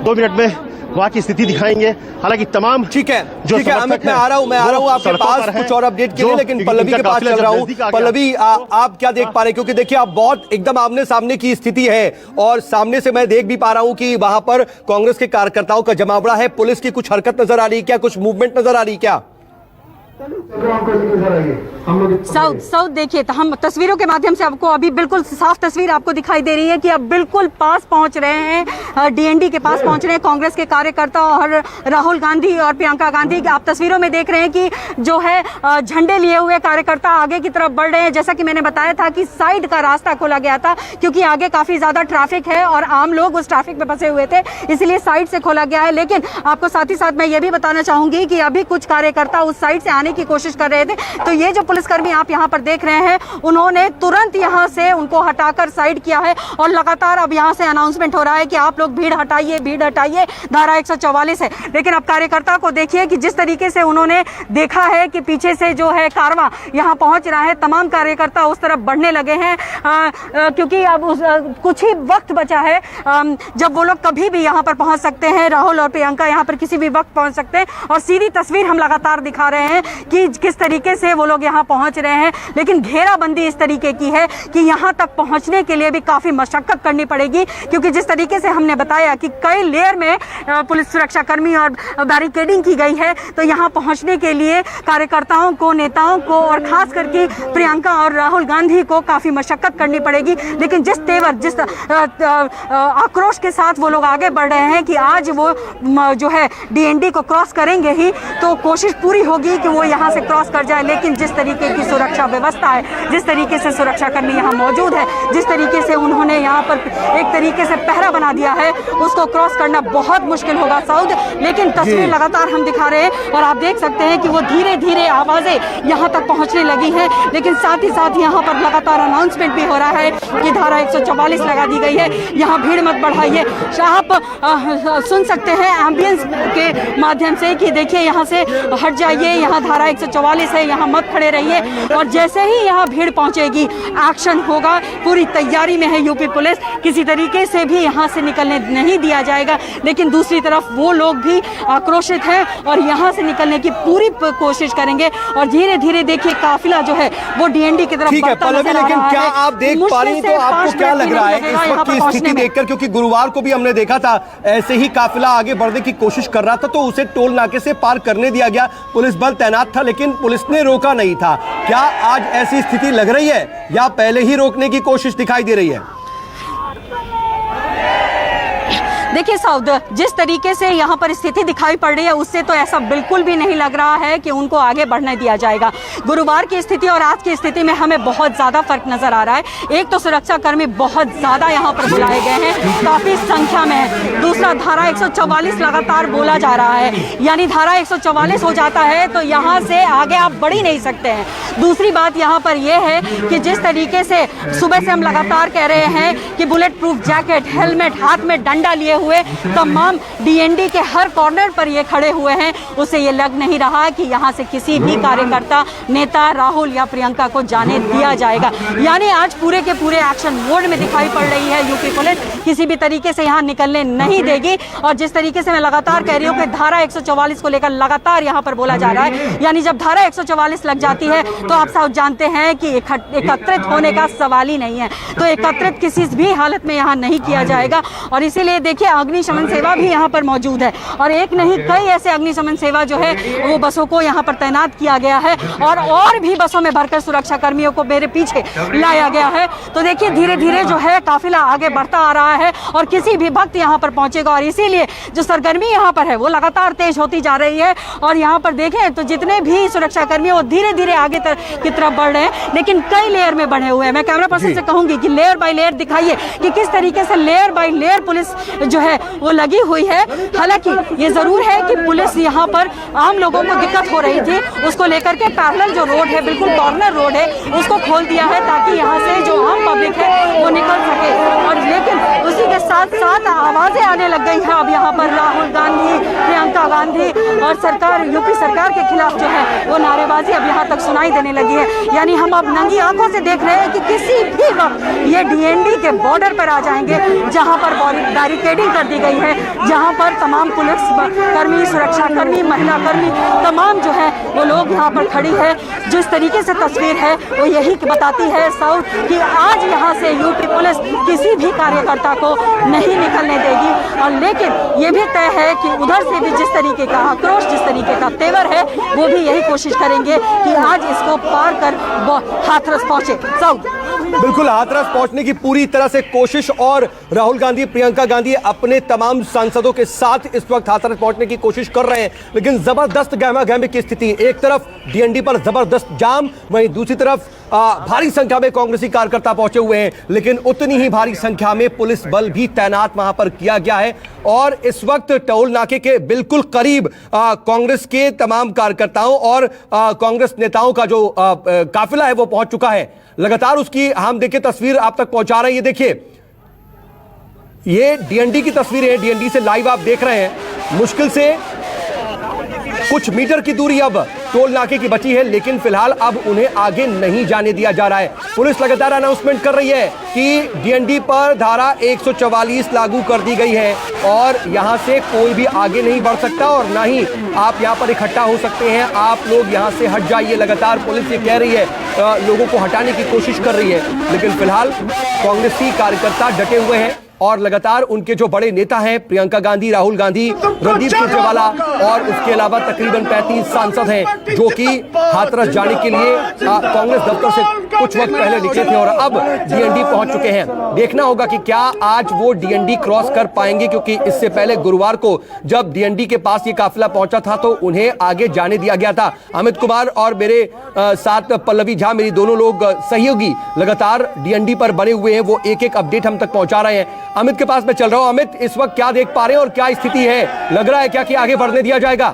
2 मिनट में वहाँ की स्थिति दिखाएंगे। हालांकि तमाम ठीक है अमित, मैं आ रहा हूँ आपके पास कुछ और अपडेट के लिए, लेकिन पल्लवी के पास चल रहा हूँ। पल्लवी, आप क्या देख पा रहे हैं? क्योंकि देखिए, आप बहुत एकदम आमने सामने की स्थिति है और सामने से मैं देख भी पा रहा हूँ कि वहां पर कांग्रेस के कार्यकर्ताओं का जमावड़ा है। पुलिस की कुछ हरकत नजर आ रही है क्या? कुछ मूवमेंट नजर आ रही है क्या? साउथ देखिए, तो हम तस्वीरों के माध्यम से आपको अभी बिल्कुल साफ तस्वीर आपको दिखाई दे रही है कि अब बिल्कुल पास पहुंच रहे हैं, डीएनडी के पास पहुंच रहे हैं कांग्रेस के कार्यकर्ता और राहुल गांधी और प्रियंका गांधी। आप तस्वीरों में देख रहे हैं कि जो है झंडे लिए हुए कार्यकर्ता आगे की तरफ बढ़ रहे हैं। जैसा कि मैंने बताया था कि साइड का रास्ता खोला गया था, क्योंकि आगे काफी ज्यादा ट्रैफिक है और आम लोग उस ट्रैफिक में फंसे हुए थे, इसलिए साइड से खोला गया है। लेकिन आपको साथ ही साथ मैं ये भी बताना चाहूंगी कि अभी कुछ कार्यकर्ता उस साइड से आने की कोशिश कर रहे थे, तो ये जो पुलिसकर्मी आप यहाँ पर देख रहे हैं, उन्होंने तुरंत यहाँ से उनको हटाकर साइड किया है और लगातार अब यहाँ से अनाउंसमेंट हो रहा है कि आप लोग भीड़ हटाइए, धारा 144 है। लेकिन अब कार्यकर्ता को देखिए कि जिस तरीके से उन्होंने देखा है कि पीछे से जो है कारवां यहाँ पहुंच रहा है, तमाम कार्यकर्ता उस तरफ बढ़ने लगे हैं, क्योंकि अब कुछ ही वक्त बचा है जब वो लोग कभी भी यहाँ पर पहुंच सकते हैं। राहुल और प्रियंका यहाँ पर किसी भी वक्त पहुंच सकते हैं और सीधी तस्वीर हम लगातार दिखा रहे हैं कि किस तरीके से वो लोग यहाँ पहुंच रहे हैं। लेकिन घेराबंदी इस तरीके की है कि यहाँ तक पहुंचने के लिए भी काफी मशक्कत करनी पड़ेगी, क्योंकि जिस तरीके से हमने बताया कि कई लेयर में पुलिस सुरक्षा कर्मी और बैरिकेडिंग की गई है, तो यहाँ पहुंचने के लिए कार्यकर्ताओं को, नेताओं को और खास करके प्रियंका और राहुल गांधी को काफी मशक्कत करनी पड़ेगी। लेकिन जिस तेवर, जिस आक्रोश के साथ वो लोग आगे बढ़ रहे हैं कि आज वो जो है डीएनडी को क्रॉस करेंगे ही, तो कोशिश पूरी होगी कि वो यहाँ से क्रॉस कर जाए। लेकिन जिस तरीके की सुरक्षा व्यवस्था है, जिस तरीके से सुरक्षा कर्मी यहाँ मौजूद है, जिस तरीके से उन्होंने यहाँ पर एक तरीके से पहरा बना दिया है, उसको क्रॉस करना बहुत मुश्किल होगा साउथ। लेकिन तस्वीर लगातार हम दिखा रहे हैं और आप देख सकते हैं कि वो धीरे धीरे आवाजें यहाँ तक पहुँचने लगी हैं। लेकिन साथ ही साथ यहाँ पर लगातार अनाउंसमेंट भी हो रहा है कि धारा 144 लगा दी गई है, यहाँ भीड़ मत बढ़ाइए। आप सुन सकते हैं एम्बियंस के माध्यम से कि देखिए यहाँ से हट जाइए, यहाँ धारा 144 है, यहाँ मत खड़े रहिए। और जैसे ही यहाँ भीड़ पहुंचेगी एक्शन होगा, पूरी तैयारी में है यूपी पुलिस, किसी तरीके से भी यहाँ से निकलने नहीं दिया जाएगा। लेकिन दूसरी तरफ वो लोग भी आक्रोशित हैं और यहाँ से निकलने की पूरी कोशिश करेंगे। और धीरे धीरे देखिए काफिला जो है वो डीएनडी की तरफ बढ़ता नजर आ रहा है। लेकिन क्या आप देख पा रही हैं, तो आपको क्या लग रहा है इस वक्त की स्थिति देखकर? क्योंकि गुरुवार को भी हमने देखा था ऐसे ही काफिला आगे बढ़ने की कोशिश कर रहा था तो उसे टोल नाके से पार करने दिया गया, पुलिस बल तैनात था लेकिन पुलिस ने रोका नहीं था। क्या आज ऐसी स्थिति लग रही है या पहले ही रोकने की कोशिश दिखाई दे रही है? देखिए साउद, जिस तरीके से यहाँ पर स्थिति दिखाई पड़ रही है उससे तो ऐसा बिल्कुल भी नहीं लग रहा है कि उनको आगे बढ़ने दिया जाएगा। गुरुवार की स्थिति और आज की स्थिति में हमें बहुत ज़्यादा फर्क नजर आ रहा है। एक तो सुरक्षा कर्मी बहुत ज़्यादा यहाँ पर बुलाए गए हैं, काफ़ी संख्या में है। दूसरा, धारा 144 लगातार बोला जा रहा है, यानी धारा 144 हो जाता है तो यहाँ से आगे आप बढ़ ही नहीं सकते हैं। दूसरी बात यहाँ पर यह है कि जिस तरीके से सुबह से हम लगातार कह रहे हैं कि बुलेट प्रूफ जैकेट, हेलमेट, हाथ में डंडा लिए हुए तमाम डीएनडी के हर कॉर्नर पर ये खड़े हुए हैं, उससे ये लग नहीं रहा कि यहाँ से किसी भी कार्यकर्ता, नेता राहुल या प्रियंका को जाने दिया जाएगा। यानी आज पूरे के पूरे एक्शन मोड में दिखाई पड़ रही है यूपी पुलिस, किसी भी तरीके से यहाँ निकलने नहीं देगी। और जिस तरीके से मैं लगातार कह रही हूँ कि धारा 144 को लेकर लगातार यहाँ पर बोला जा रहा है, यानी जब धारा 144 लग जाती है तो आप सब जानते हैं कि एकत्रित होने का सवाल ही नहीं है, तो एकत्रित किसी भी हालत में यहाँ नहीं किया जाएगा। और इसीलिए देखिए अग्निशमन सेवा भी यहाँ पर मौजूद है और एक नहीं कई ऐसे अग्निशमन सेवा जो है वो बसों को यहाँ पर तैनात किया गया है और भी बसों में भरकर सुरक्षा कर्मियों को मेरे पीछे लाया गया है। तो देखिए धीरे धीरे जो है काफिला आगे बढ़ता आ रहा है और किसी भी वक्त यहाँ पर पहुंचेगा। और इसीलिए जो सरगर्मी यहाँ पर है वो लगातार तेज होती जा रही है। और यहाँ पर देखें तो जितने भी सुरक्षा कर्मी वो धीरे धीरे आगे की तरफ बढ़ रहे हैं, लेकिन कई लेयर में बढ़े हुए हैं। मैं कैमरा पर्सन से कहूंगी कि लेयर बाय लेयर दिखाइए कि किस तरीके से लेयर बाय लेयर पुलिस जो है वो लगी हुई है। हालांकि ये जरूर है कि पुलिस यहाँ पर आम लोगों को दिक्कत हो रही थी, उसको लेकर के पैरेलल जो रोड है, बिल्कुल कॉर्नर रोड है, उसको खोल दिया है ताकि यहाँ से जो आम पब्लिक है वो निकल सके। और लेकिन उसी के साथ साथ आवाजें आने लग गई हैं अब यहाँ पर राहुल गांधी, प्रियंका गांधी और सरकार, यूपी सरकार के खिलाफ जो है वो नारेबाजी अब यहाँ तक सुनाई देने लगी है। यानी हम अब नंगी आंखों से देख रहे हैं कि किसी भी वक्त ये डीएनडी के बॉर्डर पर आ जाएंगे जहाँ पर बैरिकेडिंग कर दी गई है, जहां पर तमाम पुलिस कर्मी, सुरक्षा कर्मी, महिला कर्मी तमाम जो है वो लोग यहाँ पर खड़ी है। जिस तरीके से तस्वीर है वो यही बताती है साउथ कि आज यहाँ से यूपी पुलिस किसी भी कार्यकर्ता को नहीं निकलने देगी। और लेकिन ये भी तय है कि उधर से भी जिस तरीके का आक्रोश, जिस तरीके का तेवर है वो भी यही कोशिश करेंगे कि आज इसको पार कर हाथरस पहुंचे। साउथ बिल्कुल हाथरस पहुंचने की पूरी तरह से कोशिश और राहुल गांधी, प्रियंका गांधी अपने तमाम सांसदों के साथ इस वक्त हाथरस पहुंचने की कोशिश कर रहे हैं। लेकिन जबरदस्त गहमा गहमी की स्थिति, एक तरफ डीएनडी पर जबरदस्त जाम, वहीं दूसरी तरफ भारी संख्या में कांग्रेसी कार्यकर्ता पहुंचे हुए हैं। लेकिन उतनी ही भारी संख्या में पुलिस बल भी तैनात वहां पर किया गया है और इस वक्त टोल नाके के बिल्कुल करीब कांग्रेस के तमाम कार्यकर्ताओं और कांग्रेस नेताओं का जो काफिला है वो पहुंच चुका है। लगातार उसकी हम देखिए तस्वीर आप तक पहुंचा रहे हैं। ये देखिए, ये डीएनडी की तस्वीर है, डीएनडी से लाइव आप देख रहे हैं। मुश्किल से कुछ मीटर की दूरी अब टोल नाके की बची है, लेकिन फिलहाल अब उन्हें आगे नहीं जाने दिया जा रहा है। पुलिस लगातार अनाउंसमेंट कर रही है कि डीएनडी पर धारा 144 लागू कर दी गई है और यहां से कोई भी आगे नहीं बढ़ सकता और ना ही आप यहां पर इकट्ठा हो सकते हैं। आप लोग यहां से हट जाइए, लगातार पुलिस ये कह रही है, लोगों को हटाने की कोशिश कर रही है। लेकिन फिलहाल कांग्रेसी कार्यकर्ता डटे हुए हैं और लगातार उनके जो बड़े नेता हैं, प्रियंका गांधी, राहुल गांधी, रणदीप सुरजेवाला और उसके अलावा तकरीबन 35 सांसद हैं जो कि हाथरस जाने के लिए कांग्रेस दफ्तर से कुछ वक्त पहले निकले थे और अब डीएनडी पहुंच चुके हैं। देखना होगा कि क्या आज वो डीएनडी क्रॉस कर पाएंगे, क्योंकि इससे पहले गुरुवार को जब डीएनडी के पास ये काफिला पहुंचा था तो उन्हें आगे जाने दिया गया था। अमित कुमार और मेरे साथ पल्लवी झा, मेरी दोनों लोग सहयोगी लगातार डीएनडी पर बने हुए हैं, वो एक एक अपडेट हम तक पहुंचा रहे हैं। अमित के पास मैं चल रहा हूं। अमित, इस वक्त क्या देख पा रहे हैं और क्या स्थिति है? लग रहा है क्या कि आगे बढ़ने दिया जाएगा?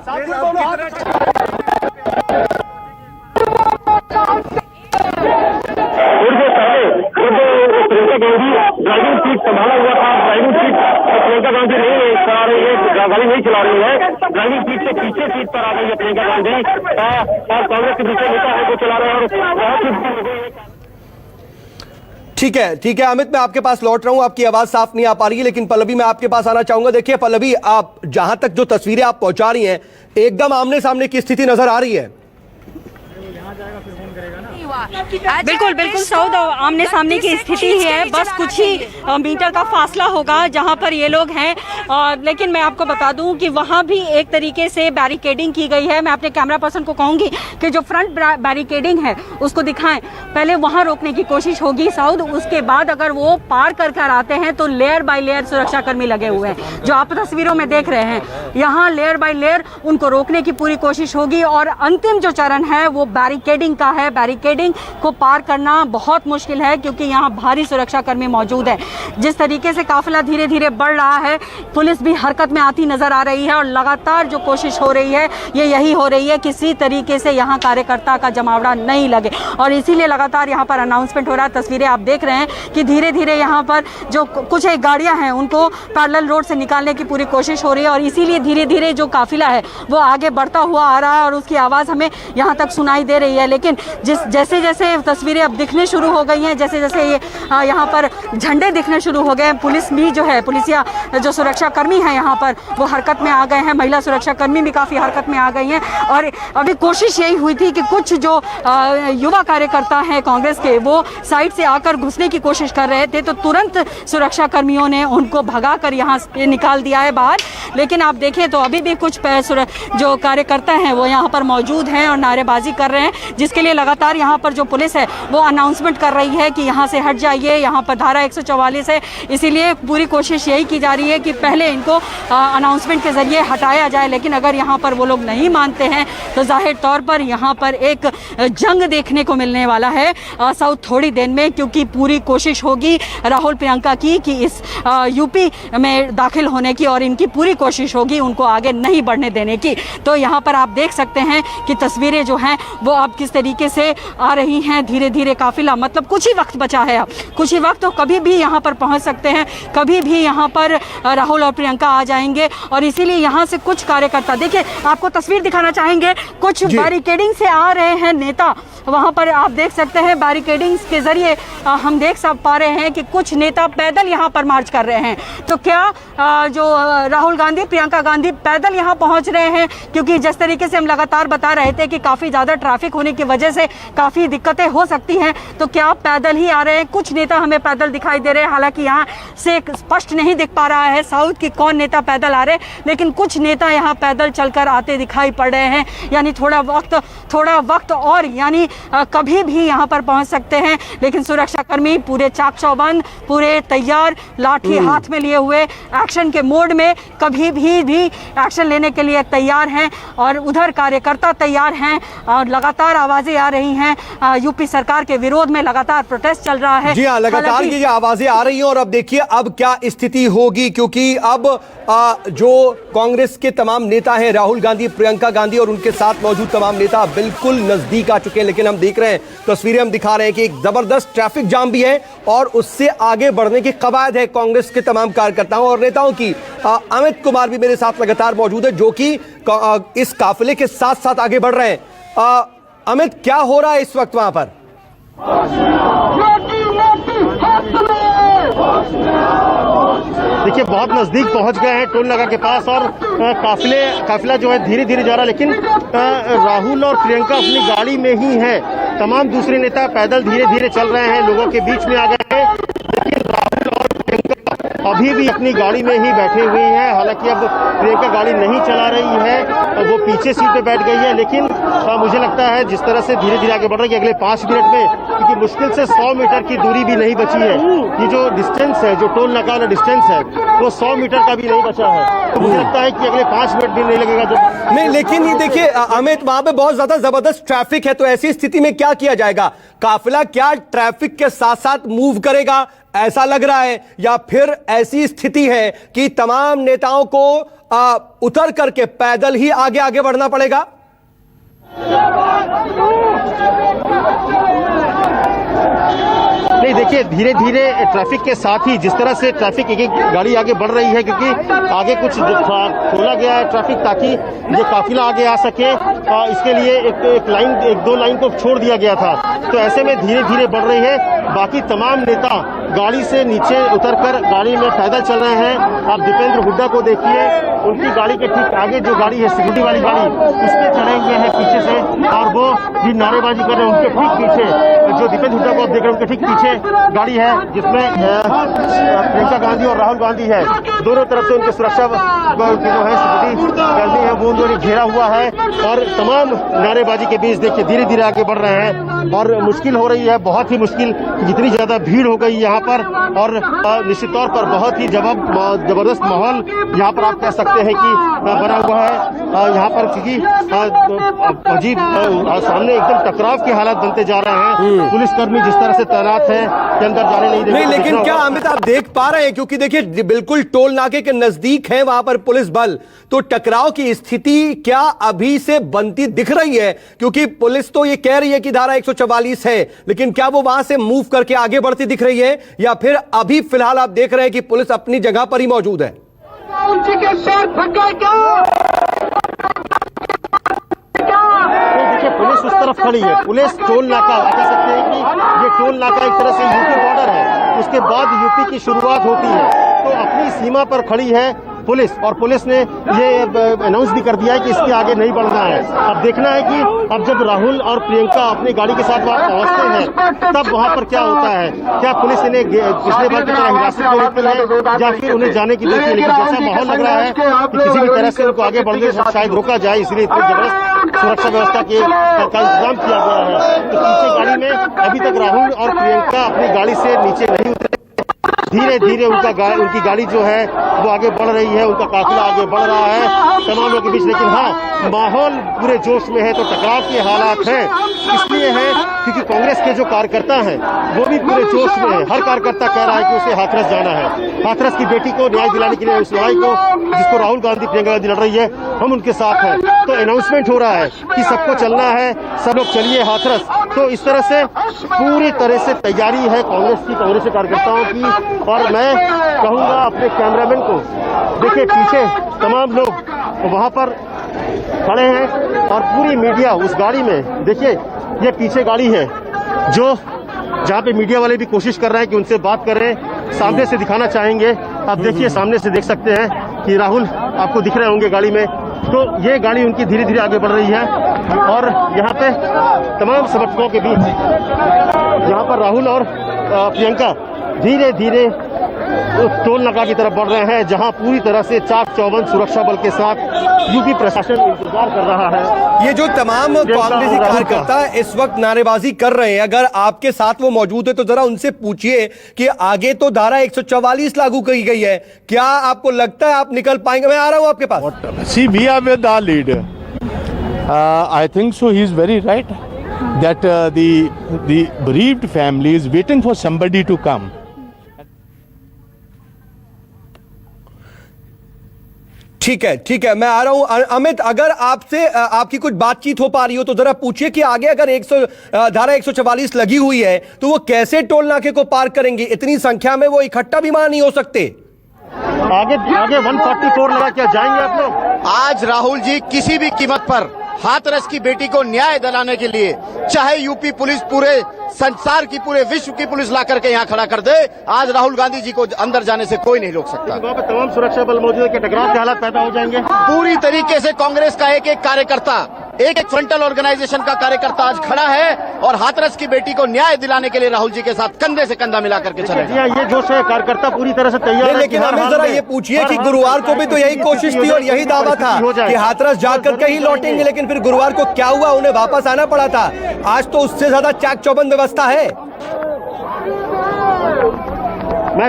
प्रियंका गांधी ड्राइविंग सीट संभाला हुआ था, ड्राइविंग सीट प्रियंका गांधी नहीं कर रही है। गाड़ी नहीं चला रही है। ड्राइविंग सीट से पीछे सीट पर आ गई है प्रियंका गांधी और कांग्रेस के दूसरे नेता है वो चला रहे हैं और बहुत ठीक है अमित, मैं आपके पास लौट रहा हूं। आपकी आवाज साफ नहीं आ पा रही है, लेकिन पल्लवी मैं आपके पास आना चाहूंगा। देखिए पल्लवी, आप जहां तक जो तस्वीरें आप पहुंचा रही हैं, एकदम आमने सामने की स्थिति नजर आ रही है। बिल्कुल बिल्कुल सऊद, आमने सामने की स्थिति है। बस कुछ ही मीटर का फासला होगा जहां पर ये लोग हैं। लेकिन मैं आपको बता दूं कि वहां भी एक तरीके से बैरिकेडिंग की गई है। मैं अपने कैमरा पर्सन को कहूंगी कि जो फ्रंट बैरिकेडिंग है उसको दिखाएं। पहले वहां रोकने की कोशिश होगी सऊद, उसके बाद अगर वो पार कर आते हैं तो लेयर बाय लेयर सुरक्षाकर्मी लगे हुए हैं, जो आप तस्वीरों में देख रहे हैं। यहाँ लेयर बाय लेयर उनको रोकने की पूरी कोशिश होगी और अंतिम जो चरण है वो बैरिकेडिंग का है। बैरिकेडिंग को पार करना बहुत मुश्किल है क्योंकि यहाँ भारी सुरक्षाकर्मी मौजूद है। जिस तरीके से काफिला धीरे धीरे बढ़ रहा है, पुलिस भी हरकत में आती नजर आ रही है और लगातार जो कोशिश हो रही है ये यही हो रही है किसी तरीके से यहाँ कार्यकर्ता का जमावड़ा नहीं लगे, और इसीलिए लगातार यहाँ पर अनाउंसमेंट हो रहा है। तस्वीरें आप देख रहे हैं कि धीरे धीरे यहाँ पर जो कुछ एक गाड़ियां हैं उनको पैरेलल रोड से निकालने की पूरी कोशिश हो रही है और इसीलिए धीरे धीरे जो काफिला है वो आगे बढ़ता हुआ आ रहा है और उसकी आवाज हमें यहाँ तक सुनाई दे रही है। लेकिन जैसे जैसे तस्वीरें अब दिखने शुरू हो गई हैं, जैसे जैसे ये यहाँ पर झंडे दिखने शुरू हो गए हैं, पुलिस भी जो है, पुलिसिया जो सुरक्षाकर्मी हैं यहाँ पर वो हरकत में आ गए हैं। महिला सुरक्षाकर्मी भी काफ़ी हरकत में आ गई हैं और अभी कोशिश यही हुई थी कि कुछ जो युवा कार्यकर्ता हैं कांग्रेस के वो साइड से आकर घुसने की कोशिश कर रहे थे, तो तुरंत सुरक्षाकर्मियों ने उनको भगाकर यहाँ से निकाल दिया है बाहर। लेकिन आप देखें तो अभी भी कुछ जो कार्यकर्ता हैं वो यहाँ पर मौजूद हैं और नारेबाजी कर रहे हैं, जिसके लिए लगातार यहाँ पर जो पुलिस है वो अनाउंसमेंट कर रही है कि यहाँ से हट जाइए, यहाँ पर धारा 144 है। इसीलिए पूरी कोशिश यही की जा रही है कि पहले इनको अनाउंसमेंट के जरिए हटाया जाए। लेकिन अगर यहाँ पर वो लोग नहीं मानते हैं तो जाहिर तौर पर यहाँ पर एक जंग देखने को मिलने वाला है साउथ थोड़ी देर में, क्योंकि पूरी कोशिश होगी राहुल प्रियंका की कि इस यूपी में दाखिल होने की और इनकी पूरी कोशिश होगी उनको आगे नहीं बढ़ने देने की। तो यहाँ पर आप देख सकते हैं कि तस्वीरें जो हैं वो अब किस तरीके से आ रही हैं। धीरे धीरे काफिला, मतलब कुछ ही वक्त बचा है, अब कुछ ही वक्त, तो कभी भी यहाँ पर पहुँच सकते हैं, कभी भी यहाँ पर राहुल और प्रियंका आ जाएंगे। और इसीलिए यहाँ से कुछ कार्यकर्ता, देखिए आपको तस्वीर दिखाना चाहेंगे, कुछ बैरिकेडिंग से आ रहे हैं नेता। वहाँ पर आप देख सकते हैं बैरिकेडिंग के जरिए हम देख पा रहे हैं कि कुछ नेता पैदल यहाँ पर मार्च कर रहे हैं। तो क्या जो राहुल गांधी, प्रियंका गांधी पैदल यहाँ पहुँच रहे हैं? क्योंकि जिस तरीके से हम लगातार बता रहे थे कि काफ़ी ज़्यादा ट्रैफिक होने की वजह से काफ़ी दिक्कतें हो सकती हैं, तो क्या पैदल ही आ रहे हैं? कुछ नेता हमें पैदल दिखाई दे रहे हैं, हालांकि यहाँ से स्पष्ट नहीं दिख पा रहा है साउथ की कौन नेता पैदल आ रहे हैं, लेकिन कुछ नेता यहाँ पैदल चलकर आते दिखाई पड़ रहे हैं। यानी थोड़ा वक्त और यानी कभी भी यहाँ पर पहुँच सकते हैं। लेकिन सुरक्षाकर्मी पूरे चाक चौबंद, पूरे तैयार, लाठी हाथ में लिए हुए, एक्शन के मोड में, कभी भी एक्शन लेने के लिए तैयार हैं। और उधर कार्यकर्ता तैयार हैं और लगातार आवाजें आ रही हैं। यूपी सरकार के विरोध में लगातार प्रोटेस्ट चल रहा है। जी हाँ, लगातार ये आवाजें आ रही हैं। और अब देखिए अब क्या स्थिति होगी, क्योंकि अब जो कांग्रेस के तमाम नेता हैं, राहुल गांधी, प्रियंका गांधी और उनके साथ मौजूद तमाम नेता बिल्कुल नजदीक आ चुके हैं। लेकिन हम देख रहे हैं, तस्वीरें हम दिखा रहे हैं कि एक जबरदस्त ट्रैफिक जाम भी है और उससे आगे बढ़ने की कवायद है कांग्रेस के तमाम कार्यकर्ताओं और नेताओं की। अमित कुमार भी मेरे साथ लगातार मौजूद है, जो कि इस काफिले के साथ साथ आगे बढ़ रहे हैं। अमित, क्या हो रहा है इस वक्त वहां पर? देखिए बहुत नजदीक पहुंच गए हैं टोल नाका के पास और काफिला जो है धीरे धीरे जा रहा है। लेकिन राहुल और प्रियंका अपनी गाड़ी में ही है, तमाम दूसरे नेता पैदल धीरे धीरे चल रहे हैं, लोगों के बीच में आ गए हैं। लेकिन राहुल और प्रियंका अभी भी अपनी गाड़ी में ही बैठे हुए हैं। हालांकि अब प्रियंका गाड़ी नहीं चला रही है, वो पीछे सीट पे बैठ गई है। लेकिन मुझे लगता है जिस तरह से धीरे धीरे आगे बढ़ रही है, अगले 5 मिनट में, क्योंकि मुश्किल से 100 मीटर की दूरी भी नहीं बची है। ये जो डिस्टेंस है, जो टोल नाका वाला डिस्टेंस है, वो 100 मीटर का भी नहीं बचा है। तो मुझे लगता है कि अगले 5 मिनट भी नहीं लगेगा जब नहीं। लेकिन ये देखिए अमित, वहां पे बहुत ज्यादा जबरदस्त ट्रैफिक है, तो ऐसी स्थिति में क्या किया जाएगा? काफिला क्या ट्रैफिक के साथ साथ मूव करेगा, ऐसा लग रहा है, या फिर ऐसी स्थिति है कि तमाम नेताओं को उतर करके पैदल ही आगे बढ़ना पड़ेगा? नहीं, भाई देखिए धीरे धीरे ट्रैफिक के साथ ही जिस तरह से ट्रैफिक एक एक गाड़ी आगे बढ़ रही है, क्योंकि आगे कुछ खोला गया है ट्रैफिक ताकि ये काफिला आगे आ सके, इसके लिए एक दो लाइन को छोड़ दिया गया था। तो ऐसे में धीरे धीरे बढ़ रही है। बाकी तमाम नेता गाड़ी से नीचे उतरकर गाड़ी में पैदल चल रहे हैं। आप दीपेंद्र हुड्डा को देखिए, उनकी गाड़ी के ठीक आगे जो गाड़ी है सिक्योरिटी वाली गाड़ी, उस पर चढ़े हुए हैं पीछे से, और वो भी नारेबाजी कर रहे हैं। उनके ठीक पीछे जो दीपेंद्र हुड्डा को आप देख रहे हैं, उनके ठीक पीछे गाड़ी है जिसमें प्रियंका गांधी और राहुल गांधी है। दोनों तरफ से उनके सुरक्षा जो है सिक्योरिटी कर्मी है वो उन्होंने घेरा हुआ है, और तमाम नारेबाजी के बीच देखिए धीरे धीरे आगे बढ़ रहे हैं। और मुश्किल हो रही है, बहुत ही मुश्किल, जितनी ज्यादा भीड़ हो गई यहाँ पर, और निश्चित तौर पर बहुत ही जबरदस्त माहौल यहाँ पर आप कह सकते हैं कि बना हुआ है यहाँ पर, क्योंकि अजीब सामने एकदम टकराव के हालात बनते जा रहे हैं। पुलिसकर्मी जिस तरह से तैनात है कि अंदर जाने नहीं देते। लेकिन क्या अमित आप देख पा रहे हैं, क्योंकि देखिए बिल्कुल टोल नाके के नजदीक है वहां पर पुलिस बल, तो टकराव की स्थिति क्या अभी से बनती दिख रही है? क्योंकि पुलिस तो ये कह रही है कि धारा 144 है, लेकिन क्या वो वहां से मूव करके आगे बढ़ती दिख रही है, या फिर अभी फिलहाल आप देख रहे हैं कि पुलिस अपनी जगह पर ही मौजूद है? देखिए पुलिस उस तरफ खड़ी है, पुलिस टोल नाका कह सकते हैं कि ये टोल नाका एक तरह से यूपी बॉर्डर है, उसके बाद यूपी की शुरुआत होती है, तो अपनी सीमा पर खड़ी है पुलिस। और पुलिस ने ये अनाउंस भी कर दिया है कि इसके आगे नहीं बढ़ना है। अब देखना है कि अब जब राहुल और प्रियंका अपनी गाड़ी के साथ वहां पहुंचते हैं तब वहां पर क्या होता है, क्या पुलिस इन्हें पिछले बार की तरह हिरासत में लेती है या फिर उन्हें जाने की देती है। लेकिन जैसा माहौल लग रहा है कि किसी भी तरह से उनको आगे बढ़ने से शायद रोका जाए, इसलिए इतनी जबरदस्त सुरक्षा व्यवस्था का इंतजाम किया गया है। तो पीछे गाड़ी में अभी तक राहुल और प्रियंका अपनी गाड़ी से नीचे नहीं उतरे, धीरे धीरे उनकी गाड़ी जो है वो आगे बढ़ रही है, उनका काफिला आगे बढ़ रहा है तमाम लोगों के बीच। लेकिन हाँ, माहौल पूरे जोश में है, तो टकराव के हालात हैं। इसलिए है क्योंकि कांग्रेस के जो कार्यकर्ता हैं वो भी पूरे जोश में है। हर कार्यकर्ता कह रहा है कि उसे हाथरस जाना है, हाथरस की बेटी को न्याय दिलाने के लिए, उस लड़ाई को जिसको राहुल गांधी प्रियंका गांधी लड़ रही है, हम उनके साथ हैं। तो अनाउंसमेंट हो रहा है कि सबको चलना है, सब लोग चलिए हाथरस। तो इस तरह से पूरी तरह से तैयारी है कांग्रेस के कार्यकर्ताओं की। और मैं कहूंगा अपने कैमरामैन को, देखिए पीछे तमाम लोग वहां पर खड़े हैं और पूरी मीडिया उस गाड़ी में। देखिए ये पीछे गाड़ी है जहां पे मीडिया वाले भी कोशिश कर रहे हैं कि उनसे बात करें, सामने से दिखाना चाहेंगे। आप देखिए सामने से देख सकते हैं कि राहुल आपको दिख रहे होंगे गाड़ी में। तो ये गाड़ी उनकी धीरे धीरे आगे बढ़ रही है, और यहाँ पे तमाम समर्थकों के बीच यहाँ पर राहुल और प्रियंका धीरे धीरे टोल नाका की तरफ बढ़ रहे हैं, जहां पूरी तरह से चाक चौबंद सुरक्षा बल के साथ यूपी प्रशासन इंतजार कर रहा है। ये जो तमाम कांग्रेसी कार्यकर्ता इस वक्त नारेबाजी कर रहे हैं, अगर आपके साथ वो मौजूद है तो जरा उनसे पूछिए कि आगे तो धारा 144 लागू की गई है, क्या आपको लगता है आप निकल पाएंगे? मैं आ रहा हूं आपके पास। See, we are with our leader. I think so. He is very right that the bereaved family is waiting for somebody to come. ठीक है, मैं आ रहा हूं। अमित, अगर आपसे आपकी कुछ बातचीत हो पा रही हो तो जरा पूछिए कि आगे अगर धारा 144 लगी हुई है तो वो कैसे टोल नाके को पार करेंगे? इतनी संख्या में वो इकट्ठा भी वहां नहीं हो सकते। आगे 144 लगा क्या जाएंगे आप लोग? आज राहुल जी किसी भी कीमत पर हाथरस की बेटी को न्याय दिलाने के लिए, चाहे यूपी पुलिस पूरे संसार की, पूरे विश्व की पुलिस ला करके यहाँ खड़ा कर दे, आज राहुल गांधी जी को अंदर जाने से कोई नहीं रोक सकता। वहाँ पे तमाम सुरक्षा बल मौजूद है कि टकराव के हालात पैदा हो जाएंगे। पूरी तरीके से कांग्रेस का एक एक कार्यकर्ता, एक एक फ्रंटल ऑर्गेनाइजेशन का कार्यकर्ता आज खड़ा है और हाथरस की बेटी को न्याय दिलाने के लिए राहुल जी के साथ कंधे से कंधा मिला करके चलेगा। ये जोश है, कार्यकर्ता पूरी तरह से तैयार है। लेकिन हमें जरा ये पूछिए कि गुरुवार को भी तो यही कोशिश थी और यही दावा था कि हाथरस जाकर के ही लौटेंगे, लेकिन फिर गुरुवार को क्या हुआ? उन्हें वापस आना पड़ा था। आज तो उससे ज्यादा चाक चौबंद व्यवस्था है।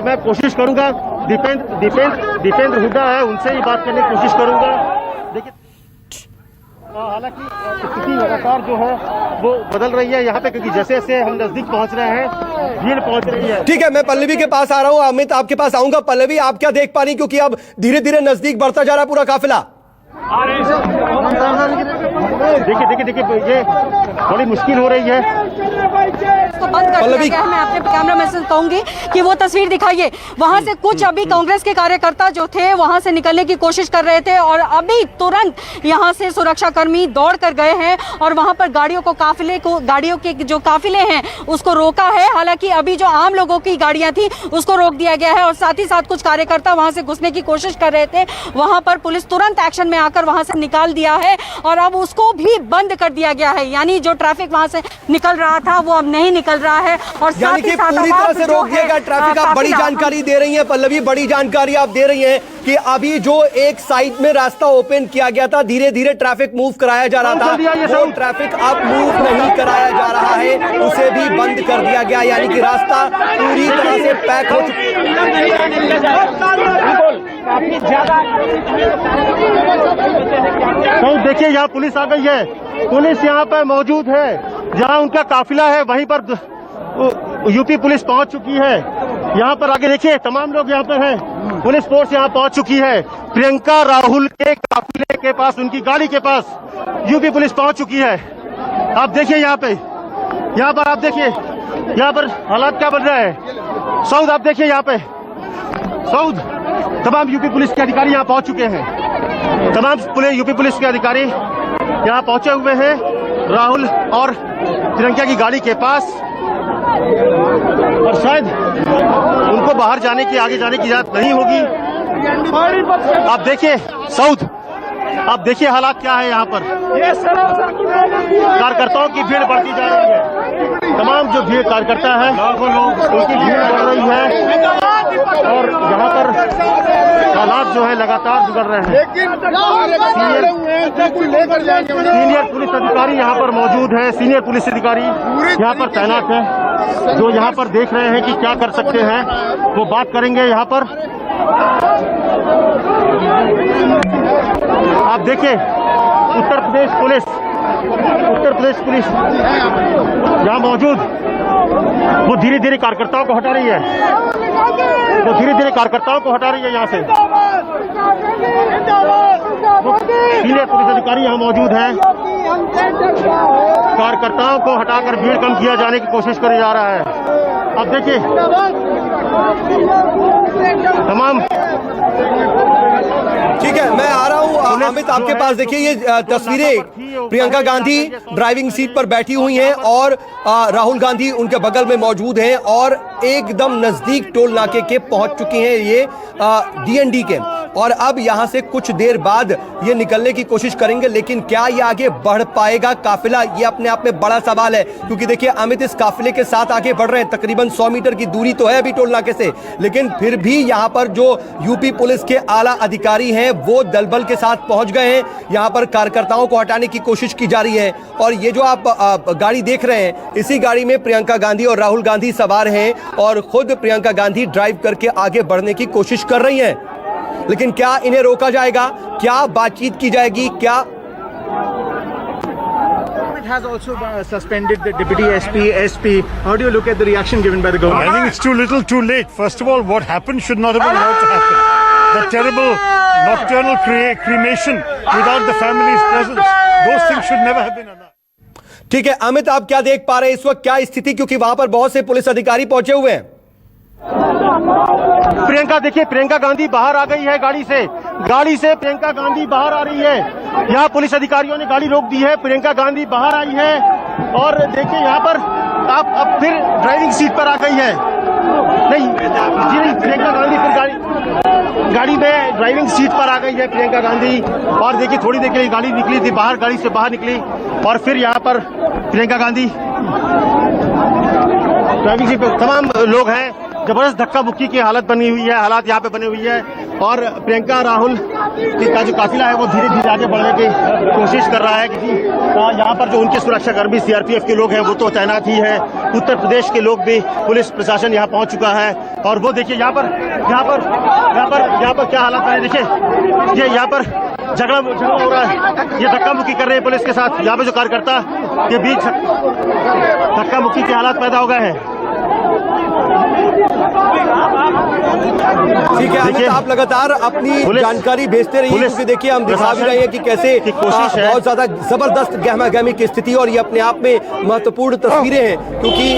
मैं कोशिश करूंगा, दीपेंद्र हुड्डा है, उनसे ही बात करने की कोशिश करूंगा। देखिए हालांकि स्थिति लगातार जो है वो बदल रही है यहाँ पे, क्योंकि जैसे जैसे हम नजदीक पहुंच रहे हैं भीड़ पहुंच रही है। ठीक है, मैं पल्लवी के पास आ रहा हूँ। अमित आपके पास आऊंगा। पल्लवी, आप क्या देख पा रही, क्योंकि अब धीरे धीरे नजदीक बढ़ता जा रहा पूरा काफिला? देखिए ये बड़ी मुश्किल हो रही है। उसको बंद कर दिया गया है। मैं अपने कैमरामैन से कहूंगी कि वो तस्वीर दिखाइए। वहां से कुछ अभी कांग्रेस के कार्यकर्ता जो थे वहां से निकलने की कोशिश कर रहे थे और अभी तुरंत यहां से सुरक्षा कर्मी दौड़ कर गए हैं और वहां पर गाड़ियों के जो काफिले हैं उसको रोका है। हालांकि अभी जो आम लोगों की गाड़ियां थी उसको रोक दिया गया है और साथ ही साथ कुछ कार्यकर्ता वहां से घुसने की कोशिश कर रहे थे। वहां पर पुलिस तुरंत एक्शन में आकर वहां से निकाल दिया है और अब उसको भी बंद कर दिया गया है। यानी जो ट्रैफिक वहां से निकल रहा था वो अब नहीं निकल रहा है और यानी कि पूरी तरह से रोक दिया गया ट्रैफिक। आप बड़ी जानकारी दे रही हैं पल्लवी, बड़ी जानकारी आप दे रही हैं कि अभी जो एक साइड में रास्ता ओपन किया गया था, धीरे धीरे ट्रैफिक मूव कराया जा रहा था, वो ट्रैफिक अब मूव नहीं कराया जा रहा है, उसे भी बंद कर दिया गया। यानी कि रास्ता पूरी तरह से पैक हो तो देखिए यहाँ पुलिस आ गई है, पुलिस यहाँ पर मौजूद है। जहाँ उनका काफिला है वहीं पर यूपी पुलिस पहुंच चुकी है। यहाँ पर आगे देखिए तमाम लोग यहाँ पर हैं, पुलिस फोर्स यहाँ पहुंच चुकी है। प्रियंका राहुल के काफिले के पास, उनकी गाड़ी के पास यूपी पुलिस पहुंच चुकी है। आप देखिए यहाँ पर आप देखिए यहाँ पर हालात क्या बन रहा है। सऊद आप देखिए यहाँ पे, सऊद तमाम यूपी पुलिस के अधिकारी यहाँ पहुंच चुके हैं। तमाम यूपी पुलिस के अधिकारी यहाँ पहुंचे हुए हैं राहुल और प्रियंका की गाड़ी के पास, और शायद उनको बाहर जाने की, आगे जाने की इजाजत नहीं होगी। आप देखिए सऊद, आप देखिए हालात क्या है यहाँ पर। कार्यकर्ताओं की भीड़ बढ़ती जा रही है, तमाम जो भीड़ कार्यकर्ता है उनकी भीड़ बढ़ रही है और यहाँ पर हालात जो है लगातार बिगड़ रहे हैं। सीनियर पुलिस अधिकारी यहाँ पर मौजूद है, सीनियर पुलिस अधिकारी यहाँ पर तैनात है, जो यहाँ पर देख रहे हैं कि क्या कर सकते हैं, वो बात करेंगे यहाँ पर। आप देखिए उत्तर प्रदेश पुलिस यहाँ मौजूद, वो धीरे धीरे कार्यकर्ताओं को हटा रही है, यहाँ से। सीनियर पुलिस अधिकारी यहाँ मौजूद हैं, कार्यकर्ताओं को हटाकर भीड़ कम किया जाने की कोशिश करी जा रहा है। अब देखिए तमाम, ठीक है मैं आ रहा हूं अमित आपके पास। देखिए ये तस्वीरें प्रियंका गांधी ड्राइविंग सीट पर बैठी हुई हैं और राहुल गांधी उनके बगल में मौजूद हैं और एकदम नजदीक टोल नाके के पहुंच चुकी हैं ये डीएनडी के, और अब यहां से कुछ देर बाद ये निकलने की कोशिश करेंगे। लेकिन क्या ये आगे बढ़ पाएगा काफिला, ये अपने आप में बड़ा सवाल है, क्योंकि देखिए अमित इस काफिले के साथ आगे बढ़ रहे हैं। तकरीबन 100 मीटर की दूरी तो है अभी टोल नाके से, लेकिन फिर भी यहां पर जो यूपी पुलिस के आला अधिकारी हैं वो दलबल के साथ पहुंच गए हैं। यहां पर कार्यकर्ताओं को हटाने की कोशिश की जा रही है और ये जो आप गाड़ी देख रहे हैं, इसी गाड़ी में प्रियंका गांधी और राहुल गांधी सवार हैं और खुद प्रियंका गांधी ड्राइव करके आगे बढ़ने की कोशिश कर रही हैं। लेकिन क्या इन्हें रोका जाएगा, क्या बातचीत की जाएगी, क्या? has also suspended the deputy SP. How do you look at the reaction given by the government? I think it's too little, too late. First of all, what happened should not have been allowed to happen. The terrible nocturnal cremation without the family's presence, those things should never have been allowed. ठीक है अमित, आप क्या देख पा रहे हैं इस वक्त, क्या स्थिति, क्योंकि वहां पर बहुत से पुलिस अधिकारी पहुंचे हुए हैं। प्रियंका देखिए, प्रियंका गांधी बाहर आ गई है गाड़ी से प्रियंका गांधी बाहर आ रही है। यहाँ पुलिस अधिकारियों ने गाड़ी रोक दी है, प्रियंका गांधी बाहर आई है और देखिए यहाँ पर आप अब फिर ड्राइविंग सीट पर आ गई है। नहीं जी, प्रियंका गांधी फिर गाड़ी में ड्राइविंग सीट पर आ गई है प्रियंका गांधी। और देखिए थोड़ी देर के लिए गाड़ी निकली थी बाहर, गाड़ी से बाहर निकली और फिर यहाँ पर प्रियंका गांधी ड्राइविंग सीट पर। तमाम लोग हैं, जबरदस्त धक्का मुक्की की हालत बनी हुई है, हालात यहाँ पे बने हुई है और प्रियंका राहुल का जो काफिला है वो धीरे धीरे आगे बढ़ने की कोशिश कर रहा है, क्योंकि यहाँ पर जो उनके सुरक्षाकर्मी सीआरपीएफ के लोग हैं वो तो तैनात ही है, उत्तर प्रदेश के लोग भी, पुलिस प्रशासन यहाँ पहुंच चुका है। और वो देखिए यहाँ पर क्या हालात बने, देखिए ये यहाँ पर झगड़ा हो रहा है, ये धक्का मुक्की कर रहे हैं पुलिस के साथ। यहाँ पे जो कार्यकर्ता के बीच धक्का मुक्की के हालात पैदा हो गए हैं। ठीक है अमित, आप लगातार अपनी जानकारी भेजते रहिए, क्योंकि देखिए हम दिखा भी रहे हैं कि कैसे कोशिश है बहुत ज्यादा जबरदस्त गहमा गहमी की स्थिति, और ये अपने आप में महत्वपूर्ण तस्वीरें हैं, क्योंकि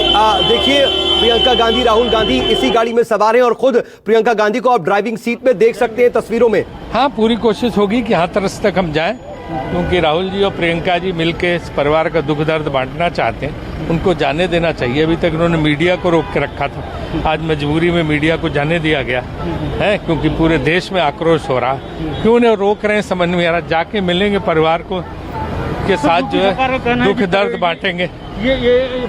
देखिए प्रियंका गांधी, राहुल गांधी इसी गाड़ी में सवार हैं और खुद प्रियंका गांधी को आप ड्राइविंग सीट में देख सकते हैं तस्वीरों में। हाँ, पूरी कोशिश होगी कि हाथरस तक हम जाएं, क्योंकि राहुल जी और प्रियंका जी मिलकर इस परिवार का दुख दर्द बांटना चाहते हैं, उनको जाने देना चाहिए। अभी तक उन्होंने मीडिया को रोक के रखा था, आज मजबूरी में मीडिया को जाने दिया गया है, क्योंकि पूरे देश में आक्रोश हो रहा। क्यों उन्हें रोक रहे हैं समझ नहीं आ रहा। जाके मिलेंगे परिवार को के साथ, जो है दुख दर्द बांटेंगे। ये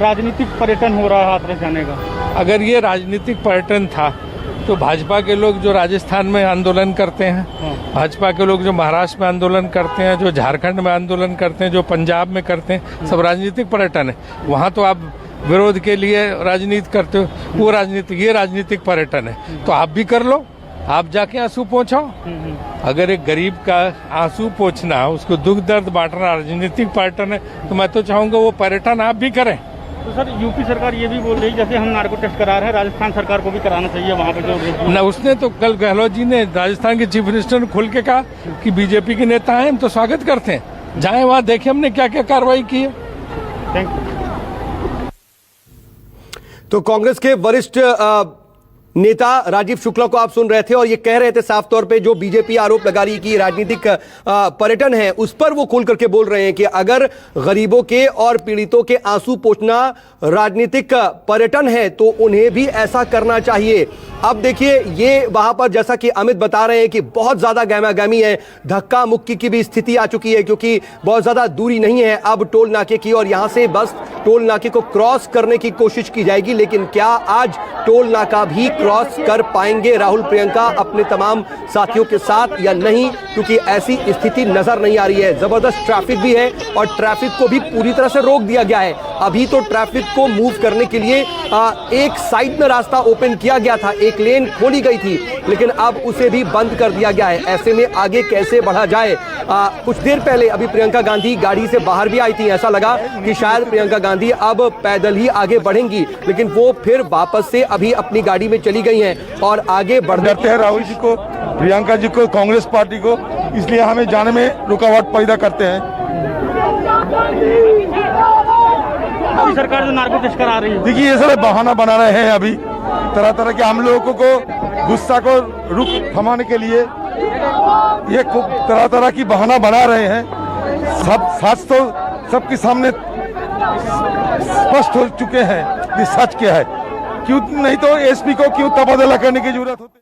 राजनीतिक पर्यटन हो रहा है हाथरस जाने का। अगर ये राजनीतिक पर्यटन था तो भाजपा के लोग जो राजस्थान में आंदोलन करते हैं, भाजपा के लोग जो महाराष्ट्र में आंदोलन करते हैं, जो झारखंड में आंदोलन करते हैं, जो पंजाब में करते हैं, सब राजनीतिक पर्यटन है। वहाँ तो आप विरोध के लिए राजनीति करते हो, वो राजनीतिक, ये राजनीतिक पर्यटन है। तो आप भी कर लो, आप जाके आंसू पोंछाओ। अगर एक गरीब का आंसू पोंछना, उसको दुख दर्द बांटना राजनीतिक पर्यटन है, तो मैं तो चाहूंगा वो पर्यटन आप भी करें। तो सर यूपी सरकार ये भी बोल रही है जैसे हम नार्को टेस्ट करा रहे हैं, राजस्थान सरकार को भी कराना चाहिए वहाँ पे जो ना। उसने तो कल गहलोत जी ने, राजस्थान के चीफ मिनिस्टर ने खुल के कहा कि बीजेपी के नेता हैं, हम तो स्वागत करते हैं, जाए वहाँ देखें हमने क्या क्या कार्रवाई की है। Thank you. तो कांग्रेस के वरिष्ठ नेता राजीव शुक्ला को आप सुन रहे थे, और ये कह रहे थे साफ तौर पे जो बीजेपी आरोप लगा रही है कि राजनीतिक पर्यटन है, उस पर वो खुल करके बोल रहे हैं कि अगर गरीबों के और पीड़ितों के आंसू पोंछना राजनीतिक पर्यटन है तो उन्हें भी ऐसा करना चाहिए। अब देखिए ये वहां पर जैसा कि अमित बता रहे हैं कि बहुत ज्यादा गहमागहमी है, धक्का मुक्की की भी स्थिति आ चुकी है, क्योंकि बहुत ज्यादा दूरी नहीं है अब टोल नाके की, और यहां से बस टोल नाके को क्रॉस करने की कोशिश की जाएगी। लेकिन क्या आज टोल नाका भी क्रॉस कर पाएंगे राहुल प्रियंका अपने तमाम साथियों के साथ या नहीं, क्योंकि ऐसी स्थिति नजर नहीं आ रही है। जबरदस्त ट्रैफिक भी है और ट्रैफिक को भी पूरी तरह से रोक दिया गया है। अभी तो ट्रैफिक को मूव करने के लिए एक साइड में रास्ता ओपन किया गया था, एक लेन खोली गई थी, लेकिन अब उसे भी बंद कर दिया गया है। ऐसे में आगे कैसे बढ़ा जाए? कुछ देर पहले अभी प्रियंका गांधी गाड़ी से बाहर भी आई थी, ऐसा लगा कि शायद प्रियंका गांधी अब पैदल ही आगे बढ़ेंगी, लेकिन वो फिर वापस से अभी अपनी गाड़ी में चली गई हैं और आगे बढ़ते हैं। राहुल जी को, प्रियंका जी को, कांग्रेस पार्टी को, इसलिए हमें जाने में रुकावट पैदा करते हैं। अभी सरकार जो नार्को टेस्ट करा रही है, देखिए ये सारे बहाना बना रहे हैं अभी तरह तरह के, हम लोगों को गुस्सा को रुक थमाने के लिए ये तरह तरह की बहाना बना रहे हैं। सब सच तो सबके सामने स्पष्ट हो चुके हैं कि सच क्या है। क्यों नहीं तो एसपी को क्यों तबादला करने की जरूरत होती है?